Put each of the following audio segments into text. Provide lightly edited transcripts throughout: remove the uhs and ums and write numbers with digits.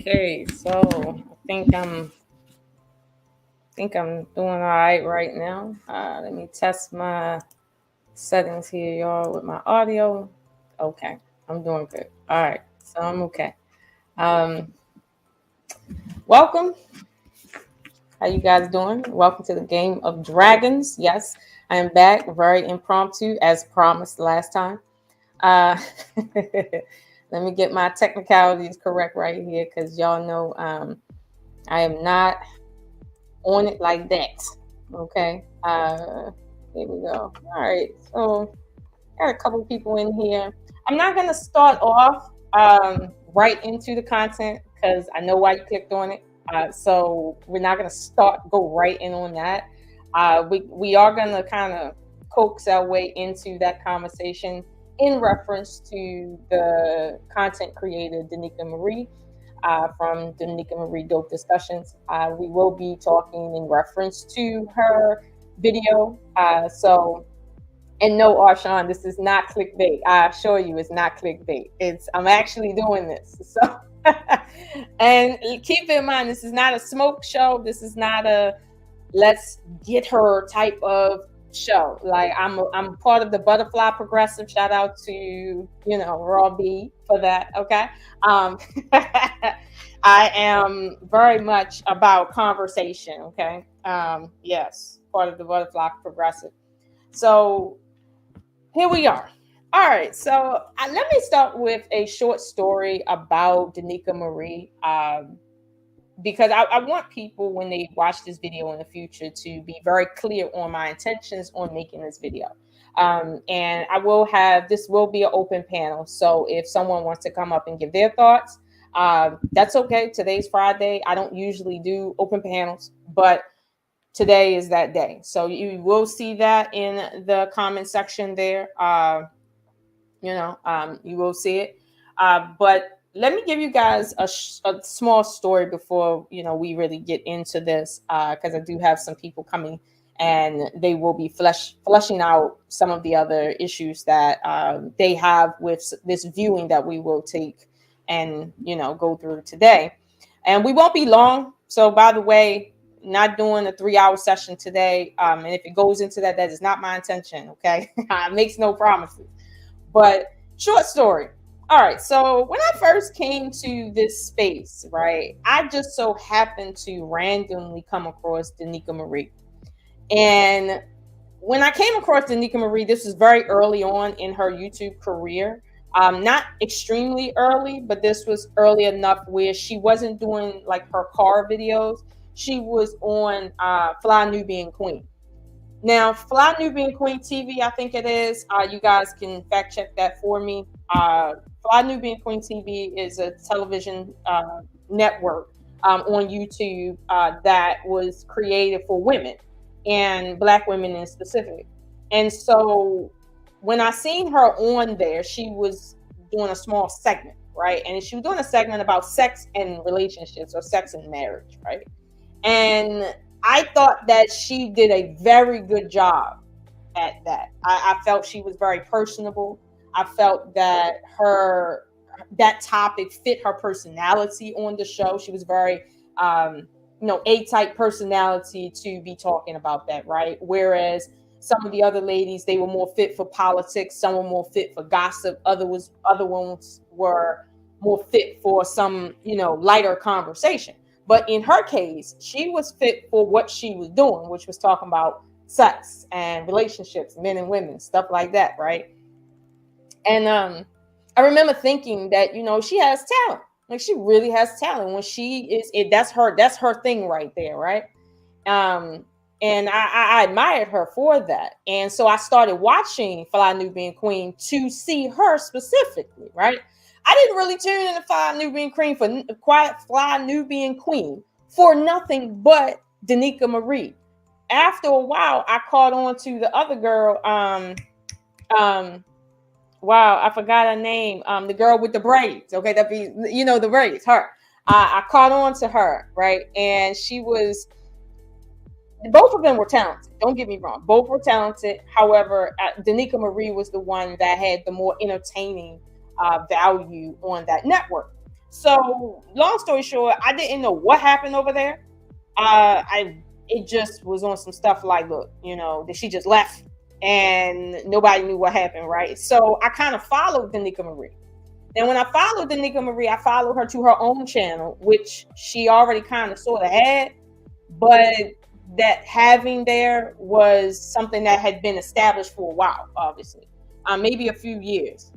Okay, so I think I'm doing all right now. Let me test my settings here, y'all, with my audio. Okay, I'm doing good. All right, so I'm okay. Um, welcome. How you guys doing? Welcome to the Game of Dragons. Yes, I am back. Very impromptu, as promised last time. Uh, let me get my technicalities correct right here, because y'all know I am not on it like that. Okay. Here we go. All right. So got a couple people in here. I'm not gonna start off right into the content because I know why you clicked on it. So we're not gonna go right in on that. We are gonna kind of coax our way into that conversation in reference to the content creator Danica Marie from the Danica Marie Dope Discussions. We will be talking in reference to her video. And no, Arshawn, this is not clickbait. I assure you, it's not clickbait. I'm actually doing this. So, and keep in mind, this is not a smoke show. This is not a let's get her type of show. Like I'm part of the Butterfly Progressive. Shout out to Raw B for that. Okay, I am very much about conversation. Okay, yes, part of the Butterfly Progressive. So here we are. All right, so let me start with a short story about Danica Marie. Because I want people, when they watch this video in the future, to be very clear on my intentions on making this video. And this will be an open panel. So if someone wants to come up and give their thoughts, that's okay. Today's Friday. I don't usually do open panels, but today is that day. So you will see that in the comment section there. You will see it. But let me give you guys a small story before we really get into this, because I do have some people coming and they will be fleshing out some of the other issues that they have with this viewing that we will take and go through today. And we won't be long. So by the way, not doing a 3-hour session today. And if it goes into that is not my intention. Okay, it makes no promises. But short story. All right. So when I first came to this space, right, I just so happened to randomly come across Danica Marie. And when I came across Danica Marie, this was very early on in her YouTube career. Not extremely early, but this was early enough where she wasn't doing like her car videos. She was on Fly Nubian Queen. Now, Fly Nubian Queen TV, I think it is. You guys can fact check that for me. Fly Nubian Queen TV is a television network on YouTube that was created for women and Black women in specific. And so when I seen her on there, she was doing a small segment, right? And she was doing a segment about sex and relationships, or sex and marriage, right? And I thought that she did a very good job at that. I felt she was very personable. I felt that that topic fit her personality on the show. She was very, A-type personality to be talking about that, right? Whereas some of the other ladies, they were more fit for politics. Some were more fit for gossip. Other ones were more fit for some, lighter conversation. But in her case, she was fit for what she was doing, which was talking about sex and relationships, men and women, stuff like that, right? And I remember thinking that, she has talent. Like, she really has talent. When that's her thing right there, right? And I admired her for that. And so I started watching Fly Nubian Queen to see her specifically, right? I didn't really tune in to Fly Nubian Queen for nothing but Danica Marie. After a while, I caught on to the other girl. Wow, I forgot her name. The girl with the braids. Okay, that be the braids. Her. I caught on to her, right? And both of them were talented. Don't get me wrong. Both were talented. However, Danica Marie was the one that had the more entertaining value on that network. So long story short, I didn't know what happened over there. It just was on some stuff like, look, that she just left and nobody knew what happened, right? So I kind of followed Danica Marie. And when I followed Danica Marie, I followed her to her own channel, which she already kind of sort of had, but that having there was something that had been established for a while, obviously, maybe a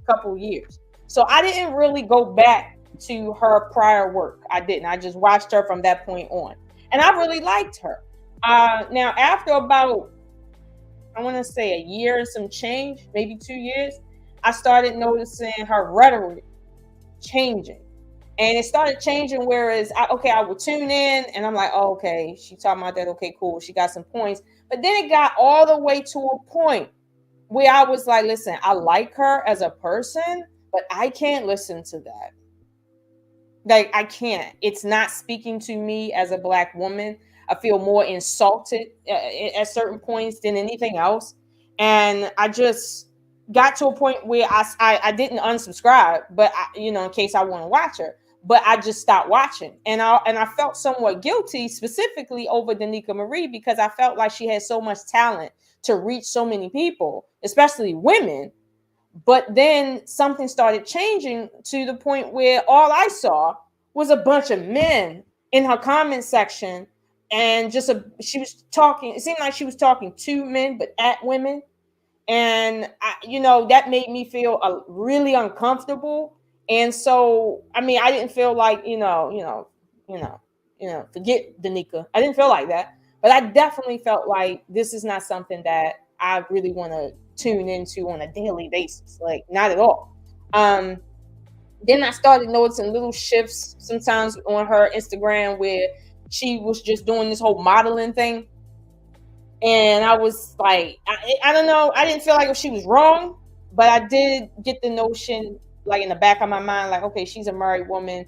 couple years. So I didn't really go back to her prior work. I didn't. I just watched her from that point on, and I really liked her. Now, after about, I want to say, a year and some change, maybe 2 years, I started noticing her rhetoric changing. And it started changing, whereas I would tune in and I'm like, oh, okay, she talking about that. Okay, cool. She got some points. But then it got all the way to a point where I was like, listen, I like her as a person, but I can't listen to that. Like, I can't. It's not speaking to me as a Black woman. I feel more insulted at certain points than anything else. And I just got to a point where I didn't unsubscribe, but in case I want to watch her. But I just stopped watching, and I felt somewhat guilty, specifically over Danica Marie, because I felt like she had so much talent to reach so many people, especially women. But then something started changing to the point where all I saw was a bunch of men in her comment section, and she was talking. It seemed like she was talking to men, but at women, and that made me feel really uncomfortable. And so, I mean, I didn't feel like, forget Danica. I didn't feel like that, but I definitely felt like this is not something that I really want to tune into on a daily basis. Like, not at all. Then I started noticing little shifts sometimes on her Instagram where she was just doing this whole modeling thing. And I was like, I don't know. I didn't feel like she was wrong, but I did get the notion, like, in the back of my mind, like, okay, she's a married woman.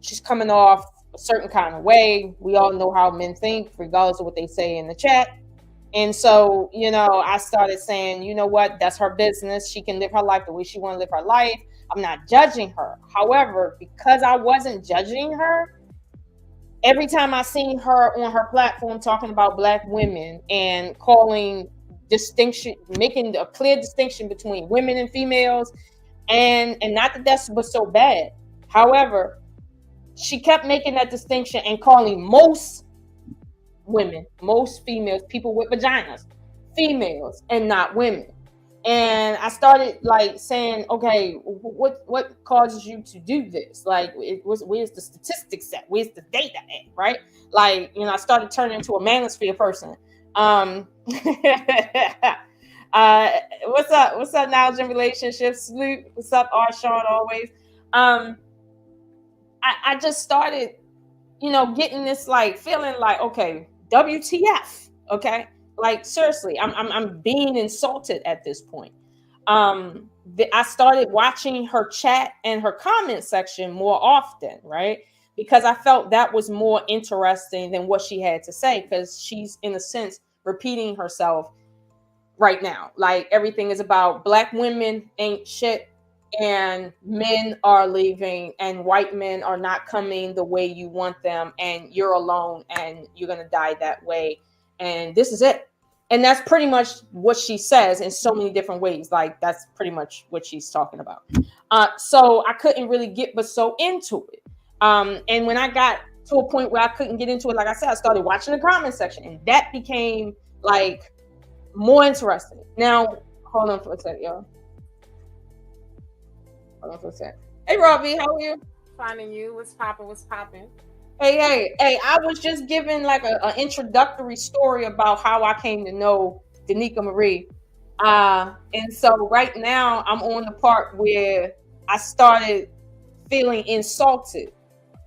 She's coming off a certain kind of way. We all know how men think, regardless of what they say in the chat. And so, I started saying, you know what? That's her business. She can live her life the way she want to live her life. I'm not judging her. However, because I wasn't judging her, every time I seen her on her platform talking about Black women and making a clear distinction between women and females, and not that was so bad. However, she kept making that distinction and calling most women, most females, people with vaginas, females and not women. And I started like saying, okay, what causes you to do this? Like, where's the statistics at? Where's the data at? Right? Like, I started turning into a manosphere person. What's up? What's up, knowledge and relationships? Salute. What's up, R. Sean? Always. I just started, getting this like feeling like, okay, WTF? Okay. Like, seriously, I'm being insulted at this point. I started watching her chat and her comment section more often, right? Because I felt that was more interesting than what she had to say, because she's, in a sense, repeating herself right now. Like, everything is about Black women ain't shit, and men are leaving, and white men are not coming the way you want them, and you're alone, and you're gonna die that way. And this is it. And that's pretty much what she says in so many different ways. Like, that's pretty much what she's talking about. So I couldn't really get but so into it. And when I got to a point where I couldn't get into it, like I said, I started watching the comment section, and that became like more interesting. Now, hold on for a second, y'all. Hold on for a second. Hey, Robbie, how are you? Finding you. What's popping? Hey, I was just giving like an introductory story about how I came to know Danica Marie. And so right now I'm on the part where I started feeling insulted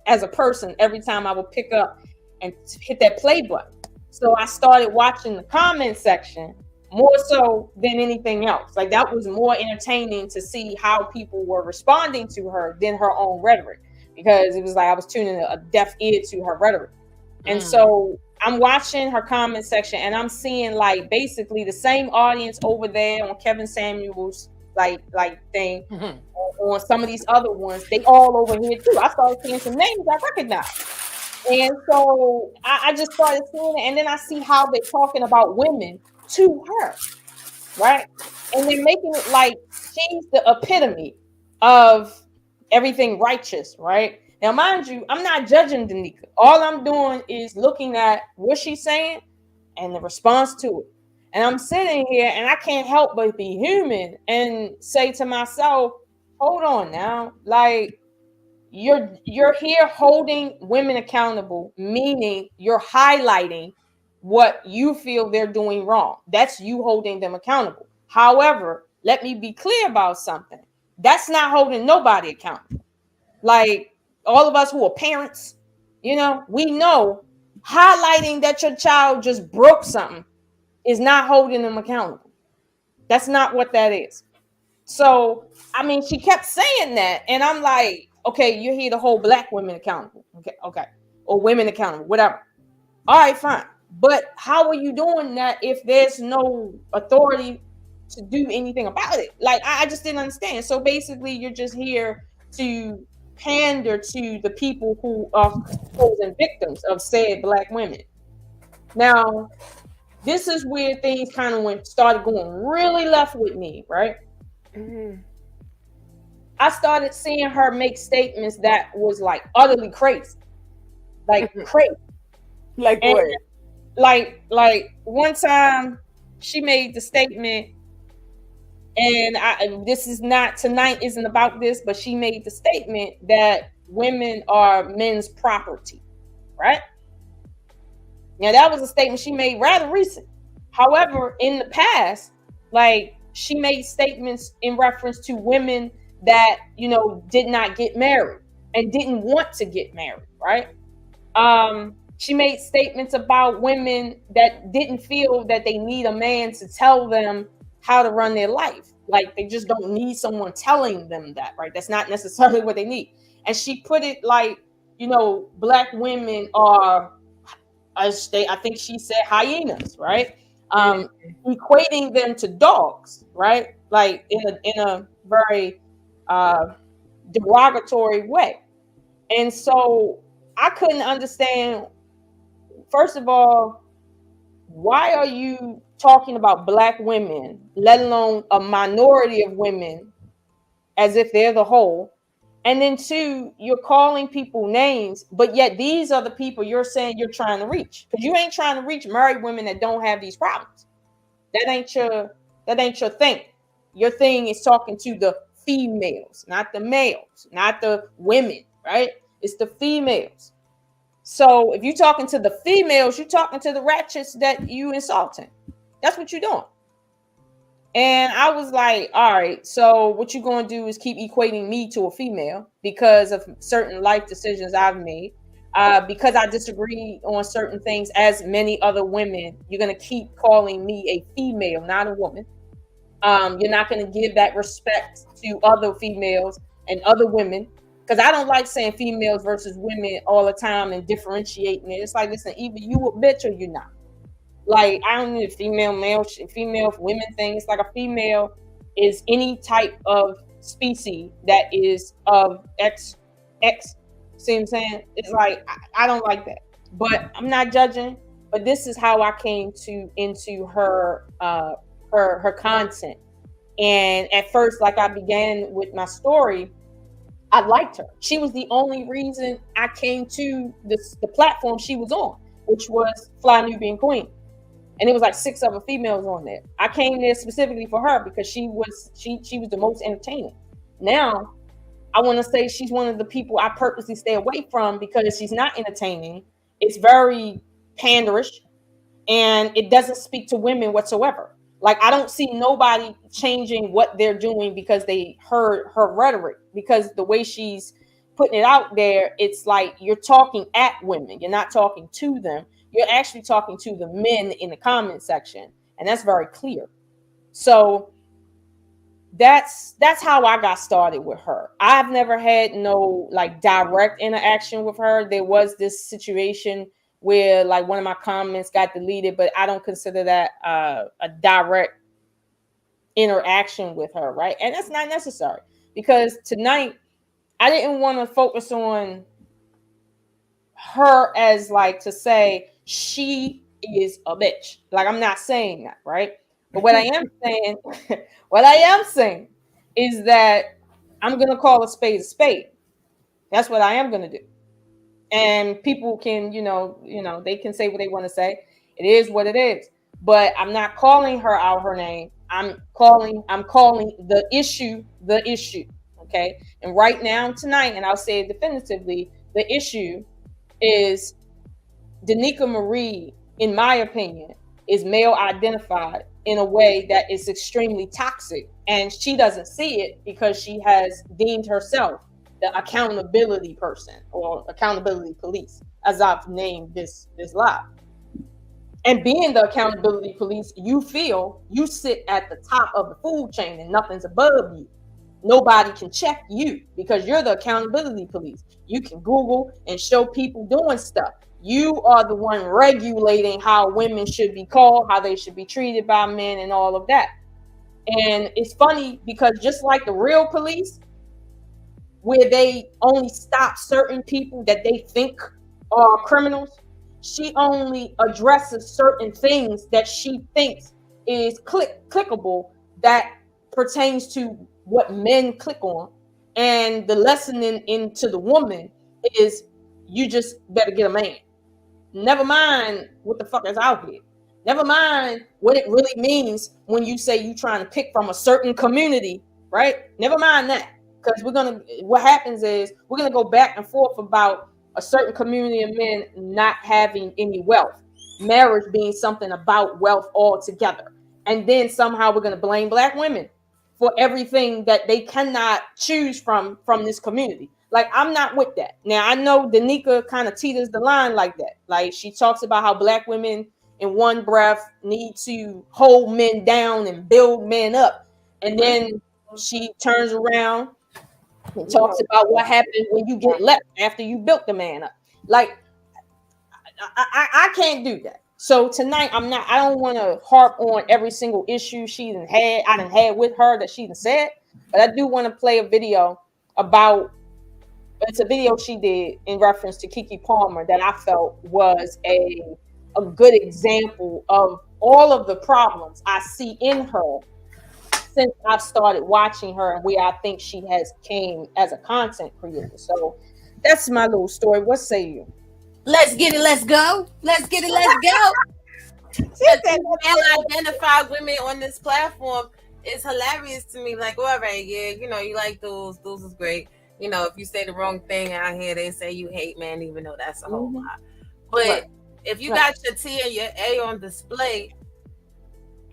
as a person every time I would pick up and hit that play button. So I started watching the comment section more so than anything else. Like, that was more entertaining to see how people were responding to her than her own rhetoric, because it was like I was tuning a deaf ear to her rhetoric. And so I'm watching her comment section, and I'm seeing like basically the same audience over there on Kevin Samuels' like thing on some of these other ones. They all over here too. I started seeing some names I recognize. And so I just started seeing it, and then I see how they're talking about women to her, right? And they're making it like she's the epitome of everything righteous, right? Now, mind you, I'm not judging Danica. All I'm doing is looking at what she's saying and the response to it. And I'm sitting here and I can't help but be human and say to myself, hold on now, like you're here holding women accountable, meaning you're highlighting what you feel they're doing wrong. That's you holding them accountable. However, let me be clear about something. That's not holding nobody accountable. Like all of us who are parents, we know highlighting that your child just broke something is not holding them accountable. That's not what that is. So, I mean, she kept saying that, and I'm like, okay, you're here to hold black women accountable, okay, or women accountable, whatever. All right, fine. But how are you doing that if there's no authority to do anything about it? Like, I just didn't understand. So basically, you're just here to pander to the people who are chosen victims of said black women. Now, this is where things kind of started going really left with me, right? I started seeing her make statements that was like utterly crazy, like crazy. Like And what? like one time she made the statement, and this is not tonight, isn't about this, but she made the statement that women are men's property, right? Now that was a statement she made rather recent. However, in the past, like she made statements in reference to women that did not get married and didn't want to get married, right? She made statements about women that didn't feel that they need a man to tell them how to run their life. Like they just don't need someone telling them that, right? That's not necessarily what they need. And she put it like, black women are, I think she said hyenas, right? Equating them to dogs, right? Like in a very derogatory way. And so I couldn't understand, first of all, why are you talking about black women, let alone a minority of women, as if they're the whole? And then two, you're calling people names, but yet these are the people you're saying you're trying to reach. Because you ain't trying to reach married women that don't have these problems. That ain't your thing. Your thing is talking to the females, not the males, not the women, right? It's the females. So if you're talking to the females, you're talking to the ratchets that you insulting. That's what you're doing. And I was like, all right, so what you're going to do is keep equating me to a female because of certain life decisions I've made. Because I disagree on certain things, as many other women, you're going to keep calling me a female, not a woman. You're not going to give that respect to other females and other women. Because I don't like saying females versus women all the time and differentiating it. It's like, listen, either you a bitch or you're not. Like, I don't need a female, male, female, women thing. It's like a female is any type of species that is of X. See what I'm saying? It's like, I don't like that. But I'm not judging. But this is how I came into her her content. And at first, like I began with my story, I liked her. She was the only reason I came to the platform she was on, which was Fly Nubian Queen. And it was like 6 other females on there. I came there specifically for her because she was the most entertaining. Now, I want to say she's one of the people I purposely stay away from because she's not entertaining. It's very panderish, and it doesn't speak to women whatsoever. Like, I don't see nobody changing what they're doing because they heard her rhetoric, because the way she's putting it out there, it's like you're talking at women. You're not talking to them. You're actually talking to the men in the comment section. And that's very clear. So that's how I got started with her. I've never had no like direct interaction with her. There was this situation where like one of my comments got deleted, but I don't consider that a direct interaction with her, right? And that's not necessary, because tonight I didn't want to focus on her as like to say she is a bitch. Like, I'm not saying that, right? But what I am saying, what I am saying is that I'm gonna call a spade a spade. That's what I am gonna do. And people can, they can say what they want to say. It is what it is. But I'm not calling her out her name. I'm calling the issue. Okay. And right now, tonight, and I'll say it definitively, the issue is Danica Marie, in my opinion, is male identified in a way that is extremely toxic. And she doesn't see it because she has deemed herself the accountability person or accountability police, as I've named this live. And being the accountability police, you feel you sit at the top of the food chain and nothing's above you. Nobody can check you because you're the accountability police. You can Google and show people doing stuff. You are the one regulating how women should be called, how they should be treated by men, and all of that. And it's funny because just like the real police, where they only stop certain people that they think are criminals, she only addresses certain things that she thinks is clickable, that pertains to what men click on. And the lesson into the woman is, you just better get a man. Never mind what the fuck is out here. Never mind what it really means when you say you trying to pick from a certain community, right? Never mind that. Because what happens is we're going to go back and forth about a certain community of men not having any wealth, marriage being something about wealth altogether. And then somehow we're going to blame black women for everything that they cannot choose from this community. Like, I'm not with that. Now, I know Danica kind of teeters the line like that. Like, she talks about how black women in one breath need to hold men down and build men up. And then she turns around and talks about what happens when you get left after you built the man up. Like, I can't do that. So tonight I don't want to harp on every single issue I done had with her that she done said, but I do want to play a video about, it's a video she did in reference to Keke Palmer that I felt was a good example of all of the problems I see in her since I've started watching her and where I think she has came as a content creator. So that's my little story. What say you? Let's get it. Let's go. Let's get it. Let's go. Male-identified women on this platform is hilarious to me. Like, all right, yeah, you like those is great. If you say the wrong thing out here, they say you hate men, even though that's a whole lot. But if you got your T and your A on display,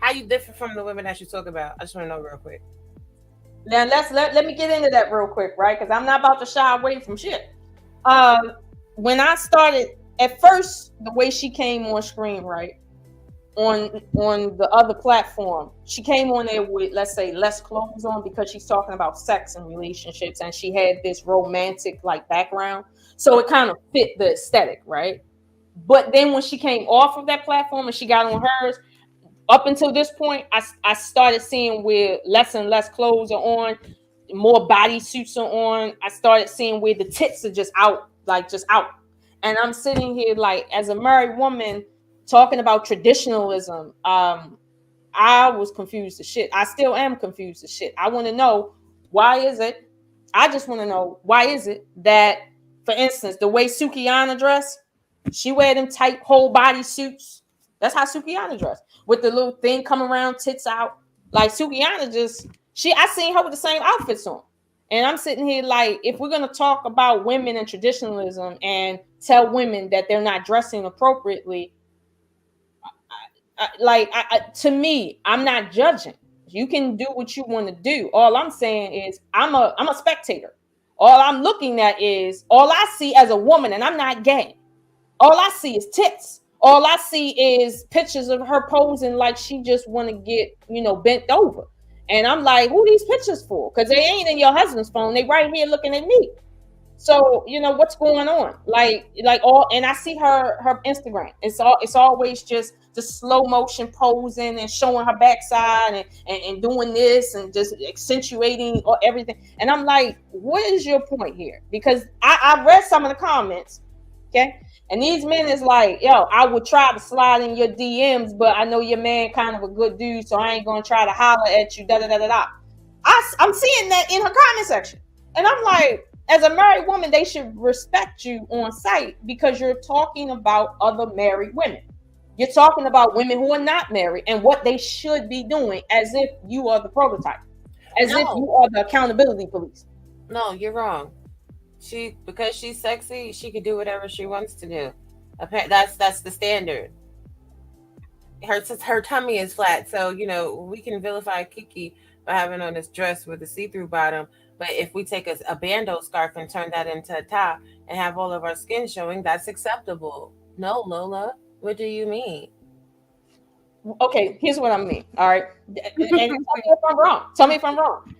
how you different from the women that you talk about? I just want to know real quick. Now let me get into that real quick, right? Because I'm not about to shy away from shit. When I started, at first, the way she came on screen, right, on the other platform, she came on there with, let's say, less clothes on because she's talking about sex and relationships, and she had this romantic like background, so it kind of fit the aesthetic, right? But then when she came off of that platform and she got on hers, up until this point, I started seeing where less and less clothes are on, more body suits are on. I started seeing where the tits are just out. And I'm sitting here like, as a married woman talking about traditionalism, I was confused as shit. I still am confused as shit. I want to know, why is it? I just want to know, why is it that, for instance, the way Sukihana dressed, she wear them tight whole body suits. That's how Sukihana dressed, with the little thing coming around, tits out. Like, Sukihana I seen her with the same outfits on. And I'm sitting here like, if we're going to talk about women and traditionalism and tell women that they're not dressing appropriately, to me, I'm not judging. You can do what you want to do. All I'm saying is I'm a spectator. All I'm looking at is, all I see as a woman, and I'm not gay, all I see is tits. All I see is pictures of her posing like she just want to get, bent over. And I'm like, who these pictures for? Because they ain't in your husband's phone. They right here looking at me. So what's going on? Like all, and I see her Instagram. It's always just the slow motion posing and showing her backside and doing this and just accentuating or everything. And I'm like, what is your point here? Because I read some of the comments, okay, and these men is like, yo, I would try to slide in your DMs, but I know your man kind of a good dude, so I ain't gonna try to holler at you. Da da da da da. I'm seeing that in her comment section, and I'm like, as a married woman, they should respect you on site because you're talking about other married women. You're talking about women who are not married and what they should be doing, as if you are the prototype, as if you are the accountability police. No, you're wrong. Because she's sexy, she can do whatever she wants to do. That's the standard. Her tummy is flat, so we can vilify Keke by having on this dress with a see-through bottom. But if we take a bandeau scarf and turn that into a top and have all of our skin showing, that's acceptable. No, Lola, what do you mean? Okay, here's what I mean. All right, and tell me if I'm wrong. Tell me if I'm wrong.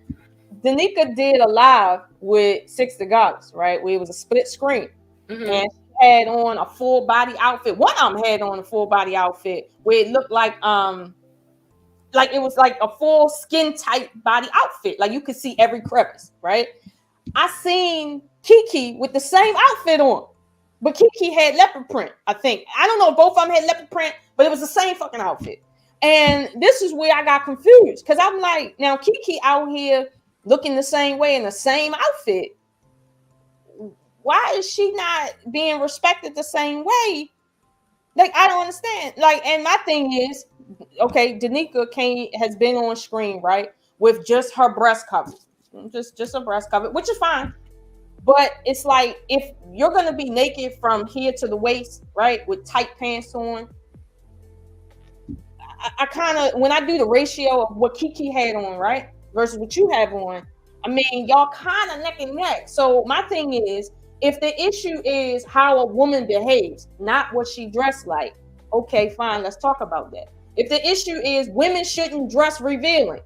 Danica did a live with Six the Goddess, right? Where it was a split screen, and she had on a full body outfit. One of them had on a full body outfit where it looked like it was like a full skin tight body outfit, like you could see every crevice, right? I seen Keke with the same outfit on, but Keke had leopard print. I think, I don't know if both of them had leopard print, but it was the same fucking outfit. And this is where I got confused, because I'm like, now Keke out here looking the same way in the same outfit. Why is she not being respected the same way? Like, I don't understand. Like, and my thing is, okay, Danica has been on screen, right, with just her breast cover, just a breast cover, which is fine. But it's like, if you're gonna be naked from here to the waist, right, with tight pants on, I kind of, when I do the ratio of what Keke had on, right, versus what you have on, I mean, y'all kind of neck and neck. So my thing is, if the issue is how a woman behaves, not what she dressed like, okay, fine, let's talk about that. If the issue is women shouldn't dress revealing,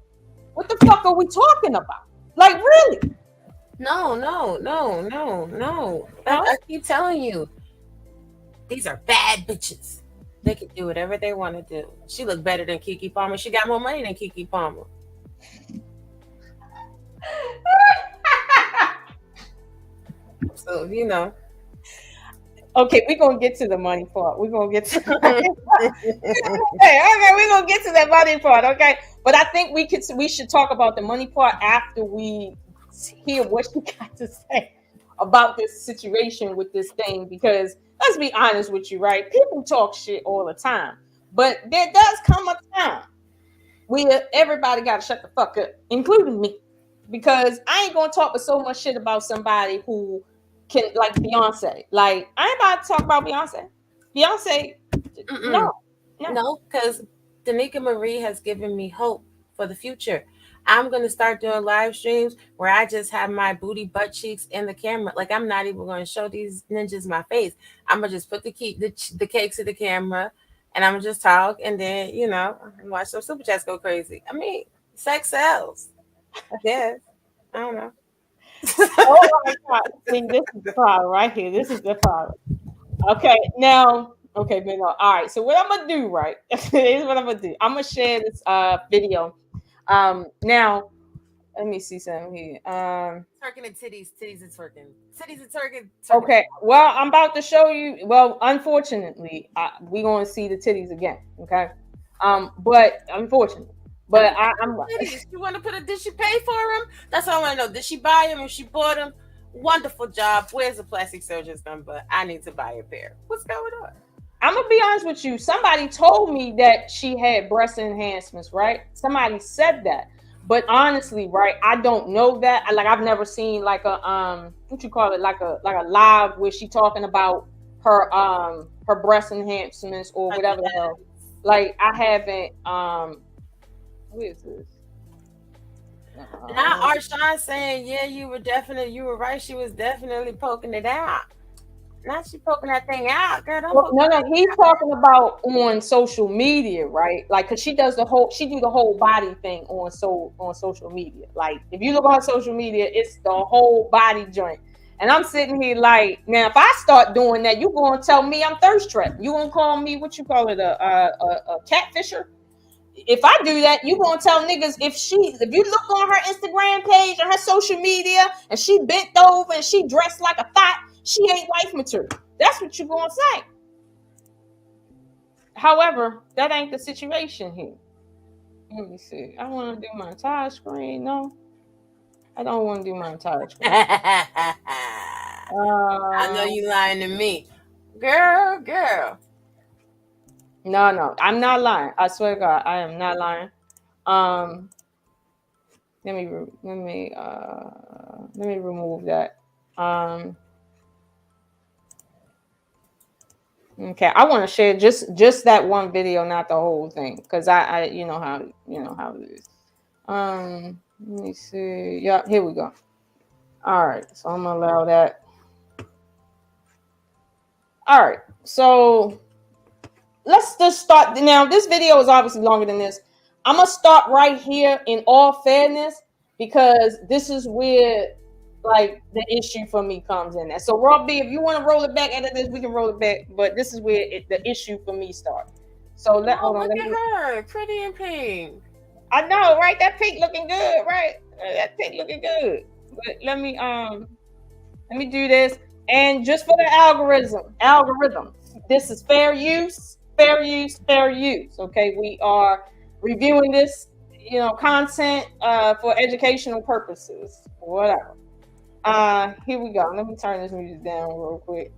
what the fuck are we talking about? Like, really? No. I keep telling you, these are bad bitches. They can do whatever they want to do. She looked better than Keke Palmer. She got more money than Keke Palmer. So, Okay, we're gonna get to the money part. We're gonna get to okay, we're gonna get to that money part, okay? But I think we should talk about the money part after we hear what she got to say about this situation with this thing, because let's be honest with you, right? People talk shit all the time, but there does come a time where everybody gotta shut the fuck up, including me. Because I ain't gonna talk with so much shit about somebody who can, like Beyonce. Like, I ain't about to talk about Beyonce. No, because Danica Marie has given me hope for the future. I'm going to start doing live streams where I just have my booty butt cheeks in the camera. Like, I'm not even going to show these ninjas my face. I'm going to just put the cakes in the camera, and I'm going to just talk, and then, watch some super chats go crazy. I mean, sex sells. I guess. I don't know. Oh my God. See, this is the problem right here. This is the problem. Okay, now, okay, but no. All right. So what I'm gonna do, right? Here's what I'm gonna do. I'm gonna share this video. Now, let me see something here. Twerking and titties and twerking. Titties and twerking. Okay. Well, I'm about to show you. Well, unfortunately, we're gonna see the titties again. Okay. But unfortunately. But I'm. You want to did she pay for them? That's all I want to know. Did she buy them? If she bought them, wonderful job. Where's the plastic surgeon's number? I need to buy a pair. What's going on? I'm gonna be honest with you. Somebody told me that she had breast enhancements, right? Somebody said that, but honestly, right, I don't know that. Like, I've never seen like a what you call it, like a live where she talking about her breast enhancements or whatever the hell. Like, I haven't. Who is this? Now Arshawn saying, yeah, you were right. She was definitely poking it out. Now she poking that thing out, girl. No, he's talking about on social media, right? Like, cause she do the whole body thing on social media. Like, if you look on social media, it's the whole body joint. And I'm sitting here like, now if I start doing that, you gonna tell me I'm thirst trapped. You gonna call me what you call it, a catfisher? If I do that, you gonna tell niggas if you look on her Instagram page or her social media and she bent over and she dressed like a thought, she ain't wife material. That's what you gonna say. However, that ain't the situation here. Let me see. I want to do my entire screen. No, I don't want to do my entire screen. I know you lying to me, girl. No, I'm not lying. I swear to God, I am not lying. Let me remove that. Okay, I want to share just that one video, not the whole thing, because I you know how it is. Let me see. Yeah, here we go. All right, so I'm gonna allow that. All right, so let's just start now. This video is obviously longer than this. I'm gonna start right here in all fairness, because this is where like the issue for me comes in. So Rob B, if you want to roll it back into this, we can roll it back. But this is where the issue for me starts. So hold on. Look at her, pretty and pink. I know, right? That pink looking good, right? That pink looking good. But let me do this, and just for the algorithm. This is fair use. Okay, we are reviewing this, content for educational purposes, whatever. Here we go. Let me turn this music down real quick.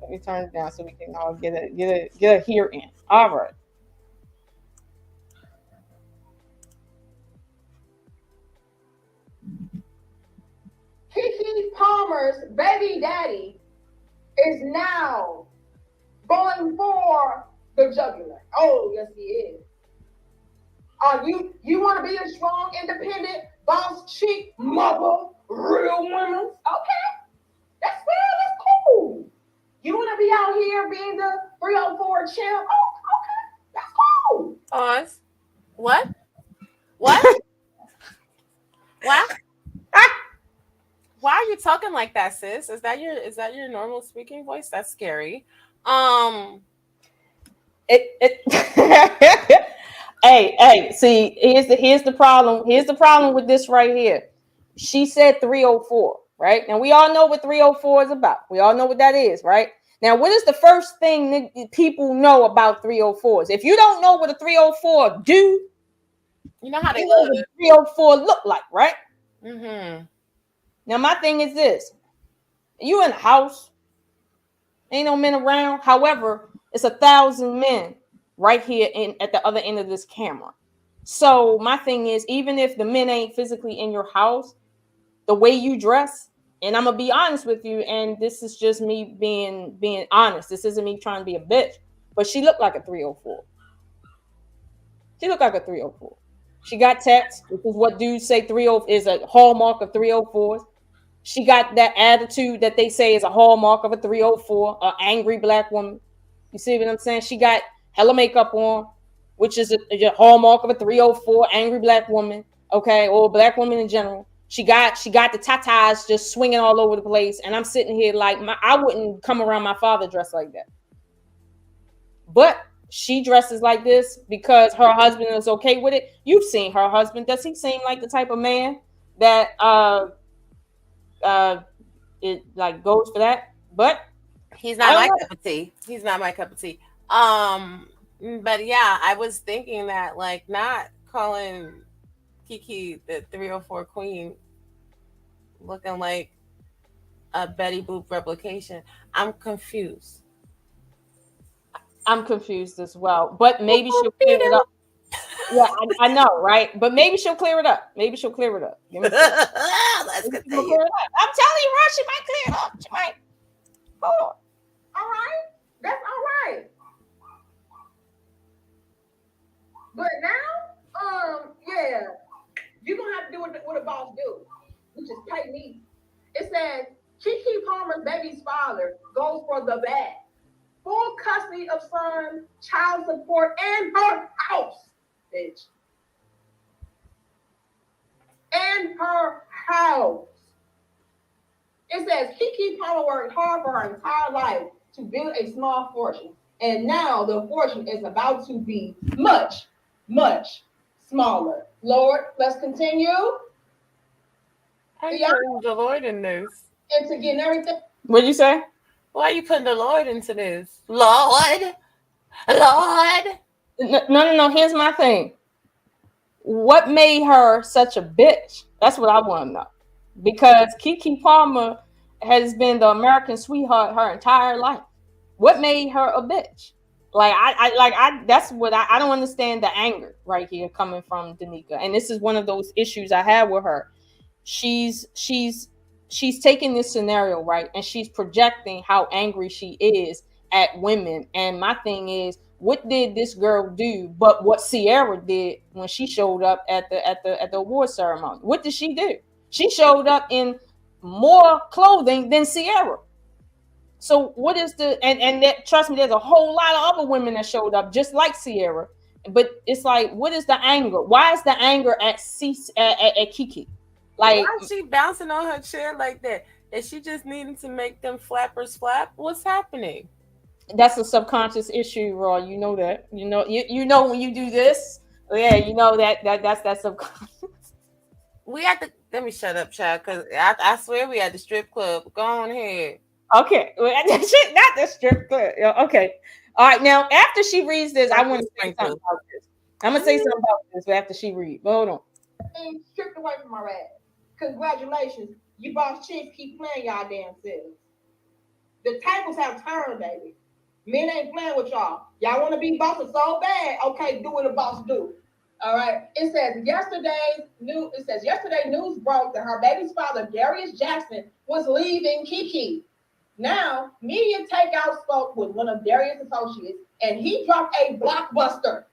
Let me turn it down so we can all get a hear in. All right. Keke Palmer's baby daddy is now going for the jugular. Oh, yes, he is. You want to be a strong, independent, boss chick, mother, real woman? Okay, that's fair. That's cool. You want to be out here being the 304 champ? Oh, okay, that's cool. Pause. What? What? Why are you talking like that, sis? Is that your normal speaking voice? That's scary. Hey, see, here's the problem. Here's the problem with this right here. She said 304, right? Now we all know what 304 is about. We all know what that is, right? Now, what is the first thing that people know about 304s? If you don't know what a 304 do, you know how they look. What 304 look like, right? Mm-hmm. Now, my thing is this: you in a house, ain't no men around. However, it's 1,000 men right here at the other end of this camera. So my thing is, even if the men ain't physically in your house, the way you dress, and I'm gonna be honest with you, and this is just me being honest. This isn't me trying to be a bitch, but she looked like a 304. She looked like a 304. She got tats, which is what dudes say 30 is a hallmark of 304s. She got that attitude that they say is a hallmark of a 304, an angry black woman. You see what I'm saying? She got hella makeup on, which is a hallmark of a 304, angry black woman, okay, or black woman in general. She got the tatas just swinging all over the place, and I'm sitting here like I wouldn't come around my father dressed like that. But she dresses like this because her husband is okay with it. You've seen her husband. Does he seem like the type of man that it like goes for that? But he's not my cup of tea. He's not my cup of tea. But yeah, I was thinking that like not calling Keke the 304 queen looking like a Betty Boop replication. I'm confused. I'm confused as well, but maybe she'll clear it up. Yeah, I know, right? But maybe she'll clear it up. Let's continue. I'm telling you, Ross, she might clear it up. She might. Hold on. All right, that's all right. But now, yeah, you're gonna have to do what a boss do, which is pay me. It says Keke Palmer's baby's father goes for the bag, full custody of son, child support, and her house, bitch. And her house. It says Keke Palmer worked hard for her entire life to build a small fortune, and now the fortune is about to be much, much smaller. Lord, let's continue. How you putting the Lord in this? Into getting everything. What'd you say? Why are you putting the Lord into this? Lord, Lord. No. Here's my thing. What made her such a bitch? That's what I want to know. Because Keke Palmer has been the American sweetheart her entire life. What made her a bitch? That's what I don't understand the anger right here coming from Danica. And this is one of those issues I have with her. She's taking this scenario, right, and she's projecting how angry she is at women. And my thing is, what did this girl do but what Sierra did when she showed up at the award ceremony? What did she do? She showed up in more clothing than Sierra. So what is the and that, trust me, there's a whole lot of other women that showed up just like Sierra. But it's like, what is the anger? Why is the anger at Keke? Like, why is she bouncing on her chair like that? Is she just needing to make them flappers flap? What's happening? That's a subconscious issue, Raw. You know that. You know when you do this. Yeah, you know that's subconscious. We have to let me shut up, child, because I swear we at the strip club. Go on ahead. Okay, not the strip club. Okay, all right. Now after she reads this, I want to say something about this. I'm gonna say something about this after she reads. But hold on. Stripped away from my ass. Congratulations, you boss chicks keep playing y'all damn selves. The tables have turned, baby. Men ain't playing with y'all. Y'all want to be bosses so bad? Okay, do what a boss do. All right. It says yesterday news broke that her baby's father, Darius Jackson, was leaving Keke. Now, media takeout spoke with one of Darius' associates, and he dropped a blockbuster.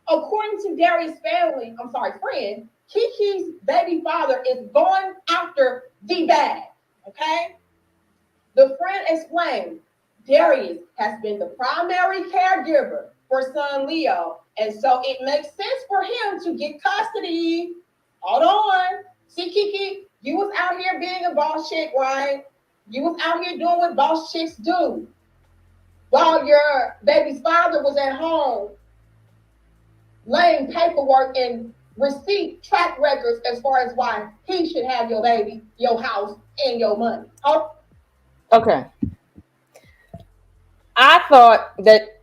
According to Darius' friend, Keke's baby father is going after the bag. Okay? The friend explained Darius has been the primary caregiver for son Leo, and so it makes sense for him to get custody. Hold on. See, Keke, you was out here being a boss chick, right? You was out here doing what boss chicks do. While your baby's father was at home laying paperwork and receipt track records as far as why he should have your baby, your house, and your money. Okay. I thought that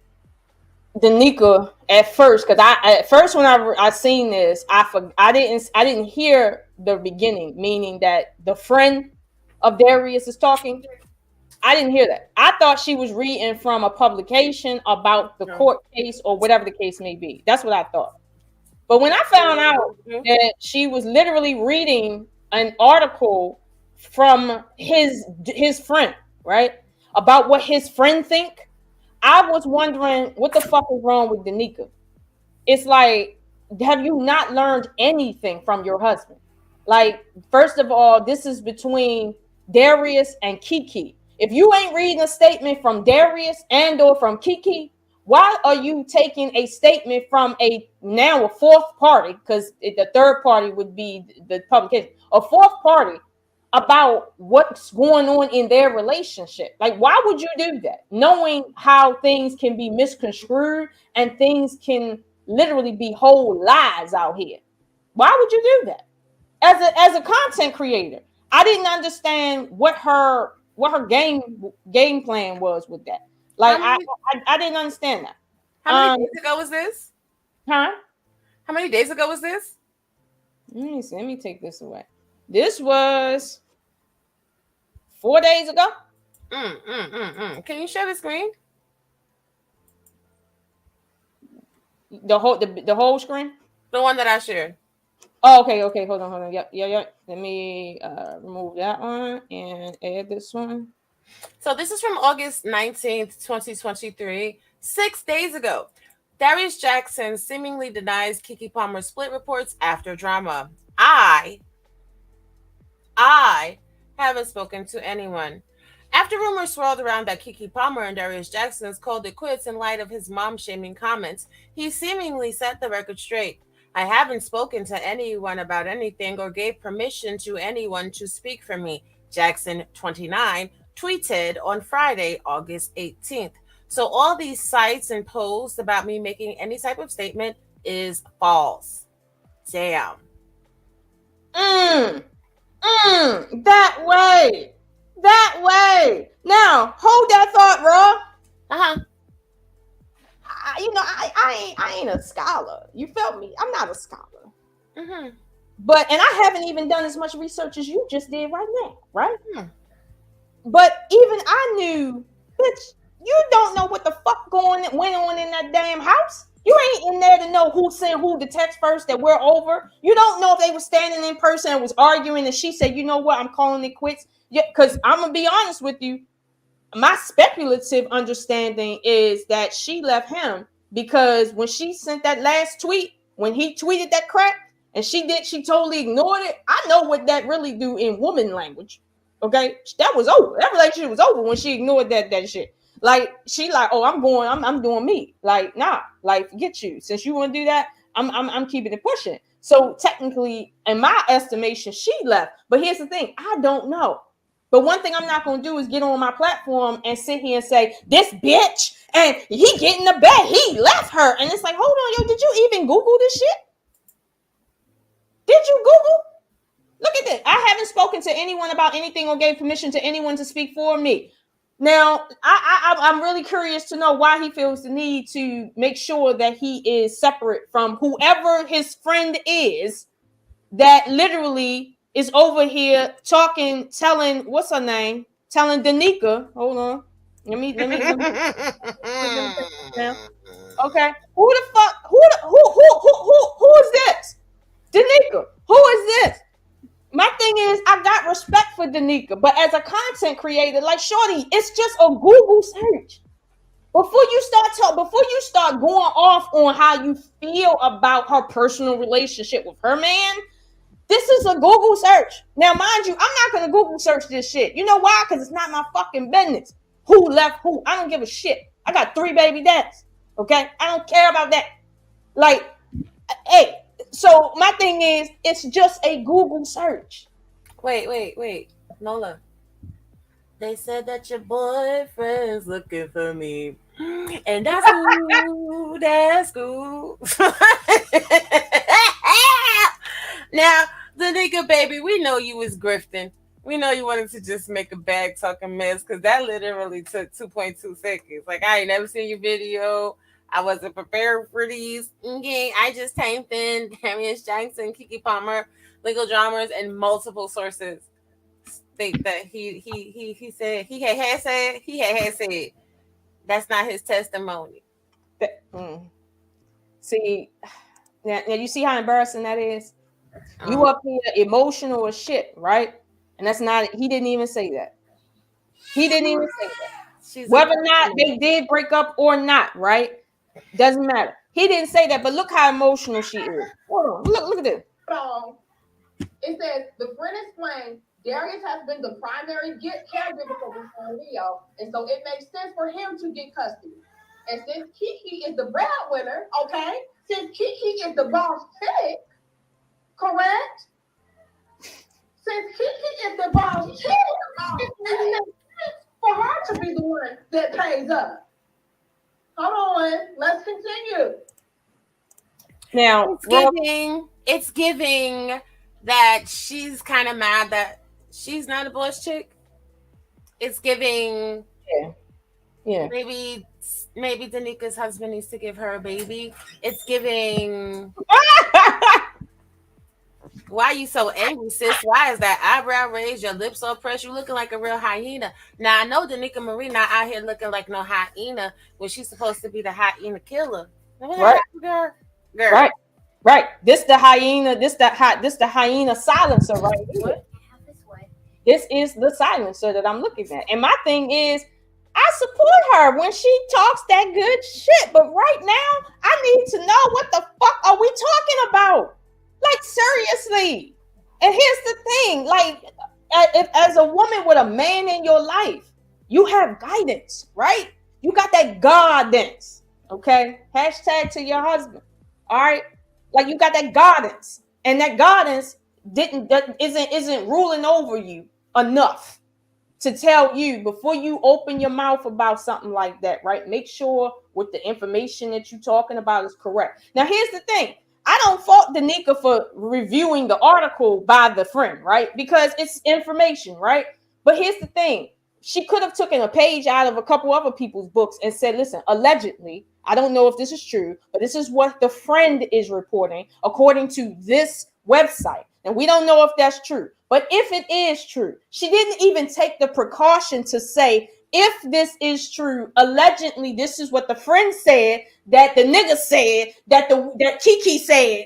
Danica at first, because when I seen this, I didn't hear the beginning, meaning that the friend of Darius is talking. I didn't hear that. I thought she was reading from a publication about the court case or whatever the case may be. That's what I thought. But when I found out that she was literally reading an article from his friend, right, about what his friend think, I was wondering what the fuck is wrong with Danica. It's like, have you not learned anything from your husband? Like, first of all, this is between Darius and Keke. If you ain't reading a statement from Darius and or from Keke, why are you taking a statement from a fourth party? Because the third party would be the publication, a fourth party about what's going on in their relationship. Like, why would you do that? Knowing how things can be misconstrued and things can literally be whole lies out here. Why would you do that? As a content creator, I didn't understand what her game plan was with that. Like, I didn't understand that. How many days ago was this? Huh? How many days ago was this? Let me take this away. This was 4 days ago. Can you share the screen? The whole screen? The one that I shared. Oh, okay. Hold on. Yep. Let me remove that one and add this one. So this is from August 19th, 2023, 6 days ago. Darius Jackson seemingly denies Keke Palmer split reports after drama. I haven't spoken to anyone. After rumors swirled around that Keke Palmer and Darius Jackson called it quits in light of his mom-shaming comments, he seemingly set the record straight. I haven't spoken to anyone about anything or gave permission to anyone to speak for me. Jackson 29 tweeted on Friday, August 18th. So all these sites and posts about me making any type of statement is false. Damn. That way. That way. Now, hold that thought, Raw. Uh-huh. I ain't a scholar. You felt me? I'm not a scholar. Mm-hmm. But, and I haven't even done as much research as you just did right now, right? But even I knew, bitch, you don't know what the fuck went on in that damn house. You ain't in there to know who sent who the text first that we're over. You don't know if they were standing in person and was arguing and she said, you know what, I'm calling it quits. Yeah, because I'm going to be honest with you. My speculative understanding is that she left him because when she sent that last tweet, when he tweeted that crap, and she totally ignored it. I know what that really do in woman language. Okay, that was over. That relationship was over when she ignored that shit. Like she like, oh, I'm doing me. Like, nah, like forget you. Since you want to do that, I'm keeping it pushing. So technically, in my estimation, she left. But here's the thing, I don't know. But one thing I'm not going to do is get on my platform and sit here and say, this bitch, and he get in the bed, he left her. And it's like, hold on, yo, did you even Google this shit? Did you Google? Look at this. I haven't spoken to anyone about anything or gave permission to anyone to speak for me. Now, I'm really curious to know why he feels the need to make sure that he is separate from whoever his friend is that literally is over here talking, telling, what's her name? Telling Danica. Hold on. Let me Okay. Who the fuck? Who is this? Danica. Who is this? My thing is, I got respect for Danica, but as a content creator, like shorty, it's just a Google search. Before you start going off on how you feel about her personal relationship with her man, this is a Google search. Now, mind you, I'm not gonna Google search this shit. You know why? Because it's not my fucking business. Who left who? I don't give a shit. I got 3 baby dads. Okay, I don't care about that. Like, hey. So my thing is, it's just a Google search. Wait, Nola. They said that your boyfriend's looking for me, and that's cool. That's cool. Now, the nigga, baby, we know you was grifting. We know you wanted to just make a bag talking mess because that literally took 2.2 seconds. Like, I ain't never seen your video. I wasn't prepared for these. Okay, I just typed in Ms Jackson, Keke Palmer, legal dramas, and multiple sources think that he said he had said that's not his testimony. See, now you see how embarrassing that is. You up here emotional as shit, right? And that's not. He didn't even say that. He didn't even say that. Whether or not they did break up or not, right? Doesn't matter. He didn't say that, but look how emotional she is. Hold on. Look at this. It says the friend explained Darius has been the primary caregiver for his son Leo, and so it makes sense for him to get custody. And since Keke is the breadwinner, okay, since Keke is the boss chick, correct? Since Keke is the boss chick, it makes sense for her to be the one that pays up. Hold on, let's continue. Now, it's giving that she's kind of mad that she's not a boss chick. It's giving, yeah. Maybe Danica's husband needs to give her a baby. It's giving. Why are you so angry, sis? Why is that eyebrow raised? Your lips so pressed? You looking like a real hyena. Now I know Danica Marie not out here looking like no hyena when she's supposed to be the hyena killer. Right, girl. Right. This the hyena. This the hyena silencer, right here. This is the silencer that I'm looking at. And my thing is, I support her when she talks that good shit. But right now, I need to know what the fuck are we talking about? Like, seriously. And here's the thing, like, if, as a woman with a man in your life, you have guidance, right? You got that guidance, okay? Hashtag to your husband, all right? Like, you got that guidance, and that guidance isn't ruling over you enough to tell you before you open your mouth about something like that, right? Make sure with the information that you're talking about is correct. Now, here's the thing. I don't fault Danica for reviewing the article by the friend, right? Because it's information, right? But here's the thing. She could have taken a page out of a couple other people's books and said, listen, allegedly, I don't know if this is true, but this is what the friend is reporting according to this website. And we don't know if that's true. But if it is true, she didn't even take the precaution to say, if this is true, allegedly, this is what the friend said, that the nigga said, that Keke said.